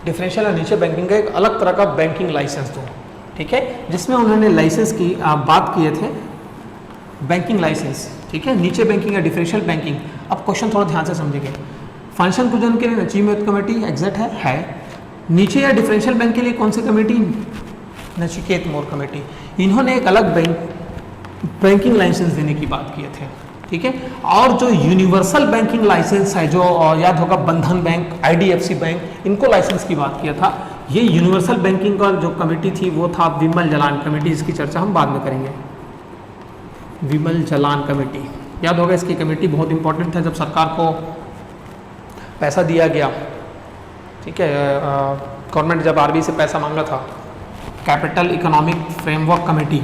डिफरेंशियल और नीचे बैंकिंग का एक अलग तरह का बैंकिंग लाइसेंस दो। ठीक है, जिसमें उन्होंने लाइसेंस की बात किए थे, बैंकिंग लाइसेंस। ठीक है, नीचे बैंकिंग या डिफरेंशियल बैंकिंग। अब क्वेश्चन थोड़ा ध्यान से समझेंगे। फाइनेंशियल इंक्लूजन के लिए नचिकेत कमेटी एग्जैक्ट है। नीचे या डिफरेंशियल बैंक के लिए कौन सी कमेटी? नचिकेत मोर कमेटी। इन्होंने एक अलग बैंकिंग लाइसेंस देने की बात किए थे। ठीक है, और जो यूनिवर्सल बैंकिंग लाइसेंस है, जो याद होगा बंधन बैंक, IDFC बैंक, इनको लाइसेंस की बात किया था। ये यूनिवर्सल बैंकिंग का जो कमेटी थी वो था विमल जलान कमेटी, इसकी चर्चा हम बाद में करेंगे। विमल जलान कमेटी याद होगा, इसकी कमेटी बहुत इंपॉर्टेंट था जब सरकार को पैसा दिया गया। ठीक है, गवर्नमेंट जब RBI से पैसा मांगा था, capital economic framework committee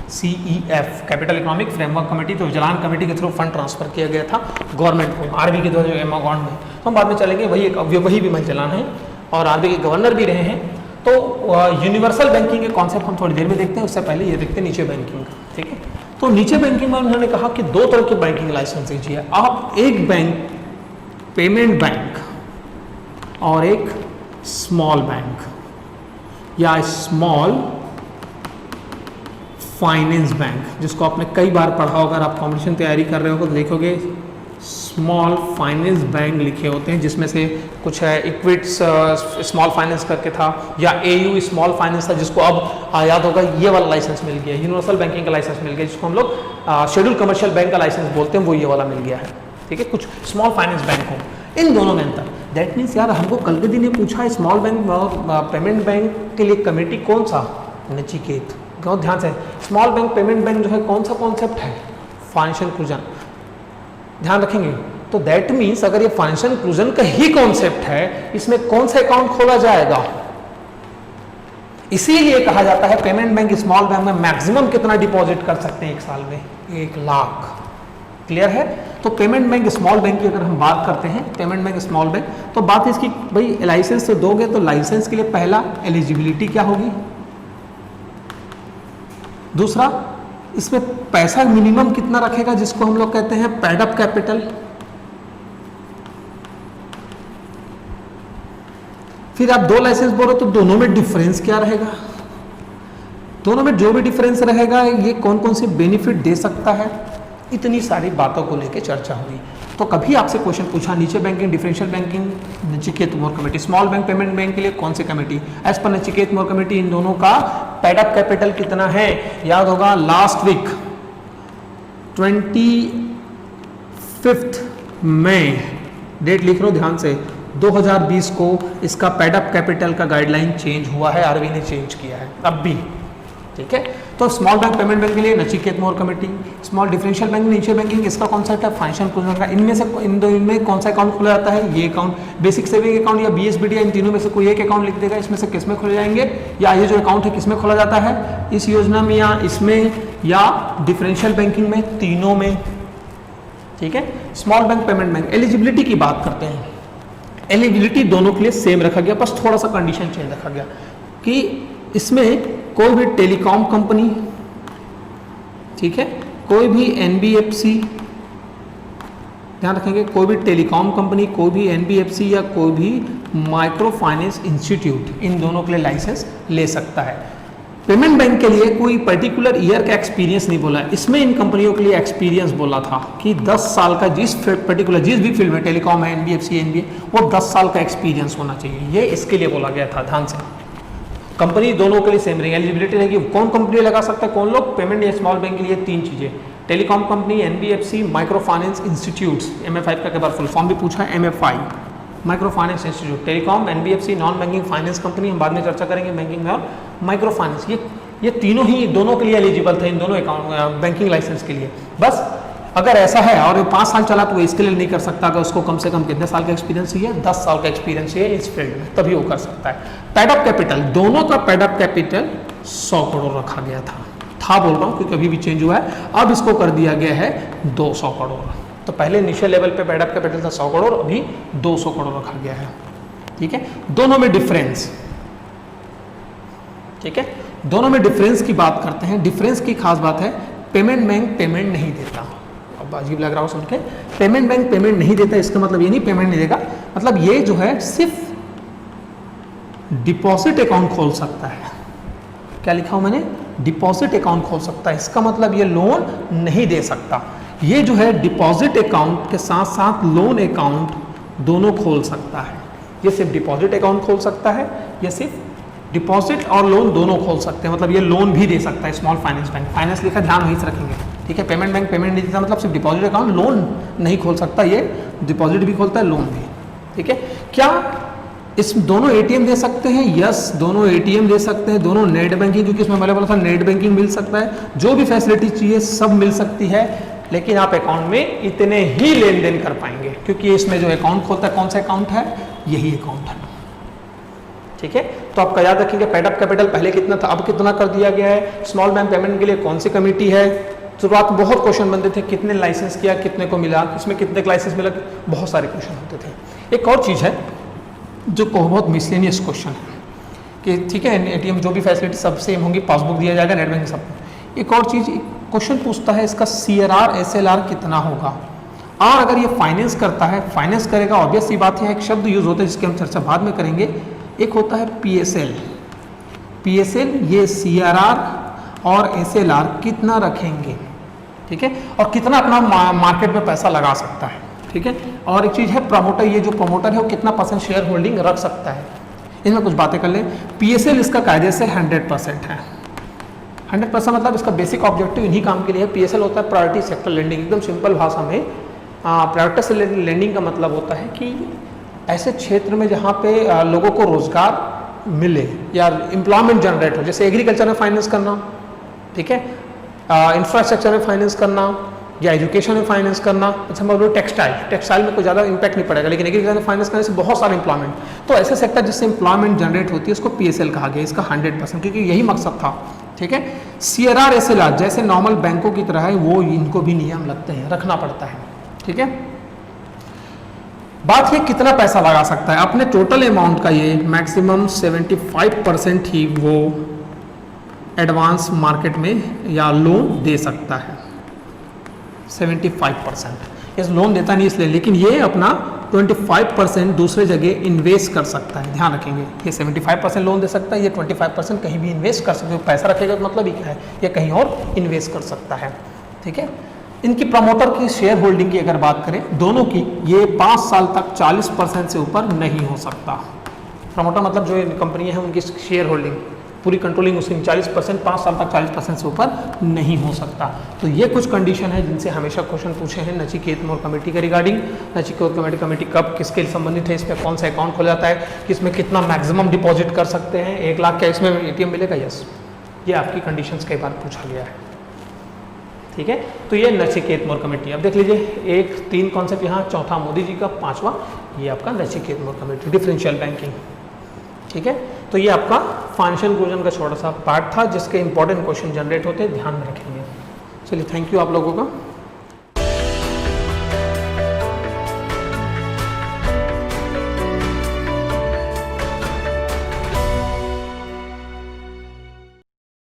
CEF, capital economic framework committee, तो जलान कमेटी के थ्रू फंड ट्रांसफर किया गया था गवर्नमेंट को, RBI के द्वारा जो अकाउंट में। तो हम बाद में चलेंगे, वही विमल जलान है और RBI के गवर्नर भी रहे हैं। तो यूनिवर्सल बैंकिंग के कॉन्सेप्ट हम थोड़ी देर में देखते हैं, उससे पहले ये देखते हैं नीचे बैंकिंग का। ठीक है, तो नीचे बैंकिंग में उन्होंने कहा कि दो तरह के बैंकिंग लाइसेंस दीजिए आप, एक बैंक पेमेंट बैंक और एक स्मॉल बैंक या स्मॉल फाइनेंस बैंक, जिसको आपने कई बार पढ़ा होगा। अगर आप कॉम्पिटिशन तैयारी कर रहे हो तो देखोगे स्मॉल फाइनेंस बैंक लिखे होते हैं, जिसमें से कुछ है इक्विट्स स्मॉल फाइनेंस करके था, या AU स्मॉल फाइनेंस था, जिसको अब याद होगा ये वाला लाइसेंस मिल गया, यूनिवर्सल बैंकिंग का लाइसेंस मिल गया, जिसको हम लोग शेड्यूल कमर्शियल बैंक का लाइसेंस बोलते हैं, वो ये वाला मिल गया है। ठीक है, कुछ स्मॉल फाइनेंस बैंक हो, इन दोनों में अंतर। दैट मीन्स यार हमको कल के दिन ये पूछा है स्मॉल बैंक और पेमेंट बैंक के लिए कमेटी कौन सा? नचिकेत। बहुत ध्यान से, स्मॉल बैंक पेमेंट बैंक जो है कौन सा कॉन्सेप्ट है? Financial inclusion. ध्यान रखेंगे। तो दैट मीन्स अगर ये फाइनेंशियल इंक्लूजन का ही कॉन्सेप्ट है, इसमें कौन सा अकाउंट खोला जाएगा? इसीलिए कहा जाता है पेमेंट बैंक स्मॉल बैंक में मैक्सिमम कितना डिपॉजिट कर सकते हैं एक साल में? 1 लाख। क्लियर है? तो पेमेंट बैंक स्मॉल बैंक की अगर हम बात करते हैं, पेमेंट बैंक स्मॉल बैंक, तो बात इसकी भाई लाइसेंस तो दोगे, तो लाइसेंस के लिए पहला एलिजिबिलिटी क्या होगी? दूसरा, इसमें पैसा मिनिमम कितना रखेगा, जिसको हम लोग कहते हैं पेड अप कैपिटल। फिर आप 2 लाइसेंस बोलो तो दोनों में डिफरेंस क्या रहेगा? दोनों में जो भी डिफरेंस रहेगा ये कौन कौन से बेनिफिट दे सकता है, इतनी सारी बातों को लेकर चर्चा हुई। तो कभी आपसे क्वेश्चन पूछा नीचे banking differential banking Nachiket Mor committee, small bank payment bank के लिए कौन सी committee? As per Nachiket Mor committee इन दोनों का पेड अप कैपिटल कितना है? याद होगा लास्ट वीक 25 मई, डेट लिख लो ध्यान से, 2020 को इसका पेड अप कैपिटल का गाइडलाइन चेंज हुआ है, RBI ने चेंज किया है अब भी। ठीक है, तो स्मॉल बैंक पेमेंट बैंक के लिए Nachiket Mor committee, small differential bank initial banking इसका कॉन्सेप्ट है फाइनेंशियल इंक्लूजन का। इनमें से इनमें कौन सा अकाउंट खोला जाता है, ये अकाउंट, बेसिक सेविंग अकाउंट या बीएसबीडी, इन तीनों में से कोई एक अकाउंट लिख देगा, इसमें से किस में खोले जाएंगे, या ये जो अकाउंट है किस में खोला जाता है, इस योजना में या इसमें या डिफरेंशियल बैंकिंग में, तीनों में। ठीक है, small bank payment bank eligibility की बात करते हैं। एलिजिबिलिटी दोनों के लिए सेम रखा गया, बस थोड़ा सा कंडीशन चेंज रखा गया कि इसमें कोई भी टेलीकॉम कंपनी, ठीक है, कोई भी एनबीएफसी, ध्यान रखेंगे, कोई भी टेलीकॉम कंपनी, कोई भी एनबीएफसी या कोई भी माइक्रो फाइनेंस इंस्टीट्यूट, इन दोनों के लिए लाइसेंस ले सकता है। पेमेंट बैंक के लिए कोई पर्टिकुलर ईयर का एक्सपीरियंस नहीं बोला, इसमें इन कंपनियों के लिए एक्सपीरियंस बोला था कि 10 साल का जिस भी फील्ड में टेलीकॉम है, एनबीएफसी, एनबीए, वो 10 साल का एक्सपीरियंस होना चाहिए, ये इसके लिए बोला गया था। ध्यान से, कंपनी दोनों के लिए सेम रहेगी, एलिजिबिलिटी रहेगी। कौन कंपनी लगा सकता है, कौन लोग, पेमेंट या स्मॉल बैंक के लिए 3 चीजें, telecom company, NBFC, micro finance institutes, MFI का कई बार फुल फॉर्म भी पूछा है, MFI, micro finance institute, telecom, NBFC, non banking finance company, हम बाद में चर्चा करेंगे बैंकिंग में, और माइक्रो फाइनेंस, ये तीनों ही दोनों के लिए एलिजिबल थे, इन दोनों अकाउंट बैंकिंग लाइसेंस के लिए। बस अगर ऐसा है और 5 साल चला तो वो इसके लिए नहीं कर सकता, अगर उसको कम से कम कितने साल का एक्सपीरियंस चाहिए, 10 साल का एक्सपीरियंस चाहिए इस फील्ड में, तभी वो कर सकता है। पेड अप कैपिटल, दोनों का पेड अप कैपिटल 100 करोड़ रखा गया था बोल रहा हूँ क्योंकि अभी भी चेंज हुआ है, अब इसको कर दिया गया है 200 करोड़। तो पहले इनिशियल लेवल पे पेड अप कैपिटल था 100 करोड़, अभी 200 करोड़ रखा गया है। ठीक है, दोनों में डिफरेंस, ठीक है, दोनों में डिफरेंस की बात करते हैं। डिफरेंस की खास बात है, पेमेंट बैंक पेमेंट नहीं देता। अब अजीब लग रहा हो सुन के, पेमेंट बैंक पेमेंट नहीं देता, इसका मतलब ये नहीं पेमेंट नहीं देगा, मतलब ये जो है सिर्फ डिपॉजिट अकाउंट खोल सकता है। क्या लिखा हूं मैंने, डिपॉजिट अकाउंट खोल सकता है, इसका मतलब ये लोन नहीं दे सकता। ये जो है डिपॉजिट अकाउंट के साथ साथ लोन अकाउंट दोनों खोल सकता है। ये सिर्फ डिपॉजिट अकाउंट खोल सकता है, ये सिर्फ डिपॉजिट और लोन दोनों खोल सकते हैं, मतलब ये लोन भी दे सकता है। स्मॉल फाइनेंस बैंक, फाइनेंस लिखा ध्यान वहीं से रखेंगे। ठीक है, पेमेंट बैंक पेमेंट नहीं देता, मतलब सिर्फ डिपॉजिट अकाउंट, लोन नहीं खोल सकता, ये डिपॉजिट भी खोलता है, लोन भी। ठीक है, क्या इस दोनों एटीएम दे सकते हैं, यस दोनों एटीएम दे सकते हैं, दोनों नेट बैंकिंग, क्योंकि इसमें मैंने बोला था नेट बैंकिंग मिल सकता है, जो भी फैसिलिटी चाहिए सब मिल सकती है, लेकिन आप अकाउंट में इतने ही लेन देन कर पाएंगे, क्योंकि इसमें जो अकाउंट खोलता है, कौन सा अकाउंट है, यही अकाउंट है। ठीक है, तो आपका याद रखिएगा, पेड अप कैपिटल पहले कितना था, अब कितना कर दिया गया है। स्मॉल बैंक पेमेंट के लिए कौन सी कमेटी है, शुरुआत में बहुत क्वेश्चन बनते थे, कितने लाइसेंस किया, कितने को मिला, इसमें कितने लाइसेंस मिला, बहुत सारे क्वेश्चन होते थे। एक और चीज़ है जो बहुत मिसलेनियस क्वेश्चन है कि ठीक है एटीएम जो भी फैसिलिटी सब सेम होंगी, पासबुक दिया जाएगा, नेट बैंकिंग सब। एक और चीज़ क्वेश्चन पूछता है, इसका CRR SLR कितना होगा, और अगर ये फाइनेंस करता है, फाइनेंस करेगा, ऑब्वियस सी बात है, एक शब्द यूज होता है जिसकी हम चर्चा बाद में करेंगे, एक होता है PSL। ये CRR और SLR कितना रखेंगे, ठीक है, और कितना अपना मार्केट में पैसा लगा सकता है। ठीक है, और एक चीज़ है प्रमोटर, ये जो प्रमोटर है वो कितना % शेयर होल्डिंग रख सकता है, इनमें कुछ बातें कर लें। PSL इसका कायदे से 100% है। 100% मतलब इसका बेसिक ऑब्जेक्टिव इन्हीं काम के लिए है। PSL होता है प्रायोरिटी सेक्टर लेंडिंग। एकदम सिंपल भाषा में प्रायोरिटी सेक्टर लेंडिंग का मतलब होता है कि ऐसे क्षेत्र में जहाँ पे लोगों को रोजगार मिले या एम्प्लॉयमेंट जनरेट हो, जैसे एग्रीकल्चर में फाइनेंस करना, ठीक है, इंफ्रास्ट्रक्चर में फाइनेंस करना या एजुकेशन में फाइनेंस करना। अच्छा मैं बोलूँ टेक्सटाइल में कोई ज़्यादा इंपैक्ट नहीं पड़ेगा, लेकिन एग्रीकल्चर में फाइनेंस करने से बहुत सारे एम्प्लॉयमेंट, तो ऐसे सेक्टर जिससे एम्प्लॉयमेंट जनरेट होती है उसको PSL कहा गया, इसका 100%, क्योंकि यही मकसद था। ठीक है, CRR SLR जैसे नॉर्मल बैंकों की तरह है, वो इनको भी नियम लगते हैं, रखना पड़ता है। ठीक है, बात ये कितना पैसा लगा सकता है, अपने टोटल अमाउंट का ये मैक्सिमम 75% ही वो एडवांस मार्केट में या लोन दे सकता है। 75% इस लोन देता नहीं इसलिए, लेकिन ये अपना 25% दूसरे जगह इन्वेस्ट कर सकता है। ध्यान रखेंगे, ये 75% लोन दे सकता है, ये 25% कहीं भी इन्वेस्ट कर सकते हो। पैसा रखेगा तो मतलब ये क्या है, ये कहीं और इन्वेस्ट कर सकता है। ठीक है, इनकी प्रमोटर की शेयर होल्डिंग की अगर बात करें दोनों की, ये 5 साल तक 40% से ऊपर नहीं हो सकता। प्रमोटर मतलब जो कंपनी है उनकी शेयर होल्डिंग पूरी कंट्रोलिंग उसकी 40%, 5 साल तक 40% से ऊपर नहीं हो सकता। तो ये कुछ कंडीशन है जिनसे हमेशा क्वेश्चन पूछे हैं नचिकेत मोर कमेटी के रिगार्डिंग। नचिकेत कमेटी कब किसके संबंधित है, इसमें कौन सा अकाउंट खोला जाता है, किसमें कितना मैक्सिमम डिपॉजिट कर सकते हैं, 1 लाख क्या इसमें ATM मिलेगा, यस ये आपकी कंडीशंस कई बार पूछा गया है। ठीक है, तो ये नचिकेत मोर कमेटी। अब देख लीजिए, एक 3 कॉन्सेप्ट यहाँ, चौथा मोदी जी का, 5वां ये आपका Nachiket Mor committee, differential banking. ठीक है, तो ये आपका फाइनेंशियल इंक्लूजन का छोटा सा पार्ट था जिसके इंपॉर्टेंट क्वेश्चन जनरेट होते हैं, ध्यान में रखेंगे। चलिए, थैंक यू आप लोगों का।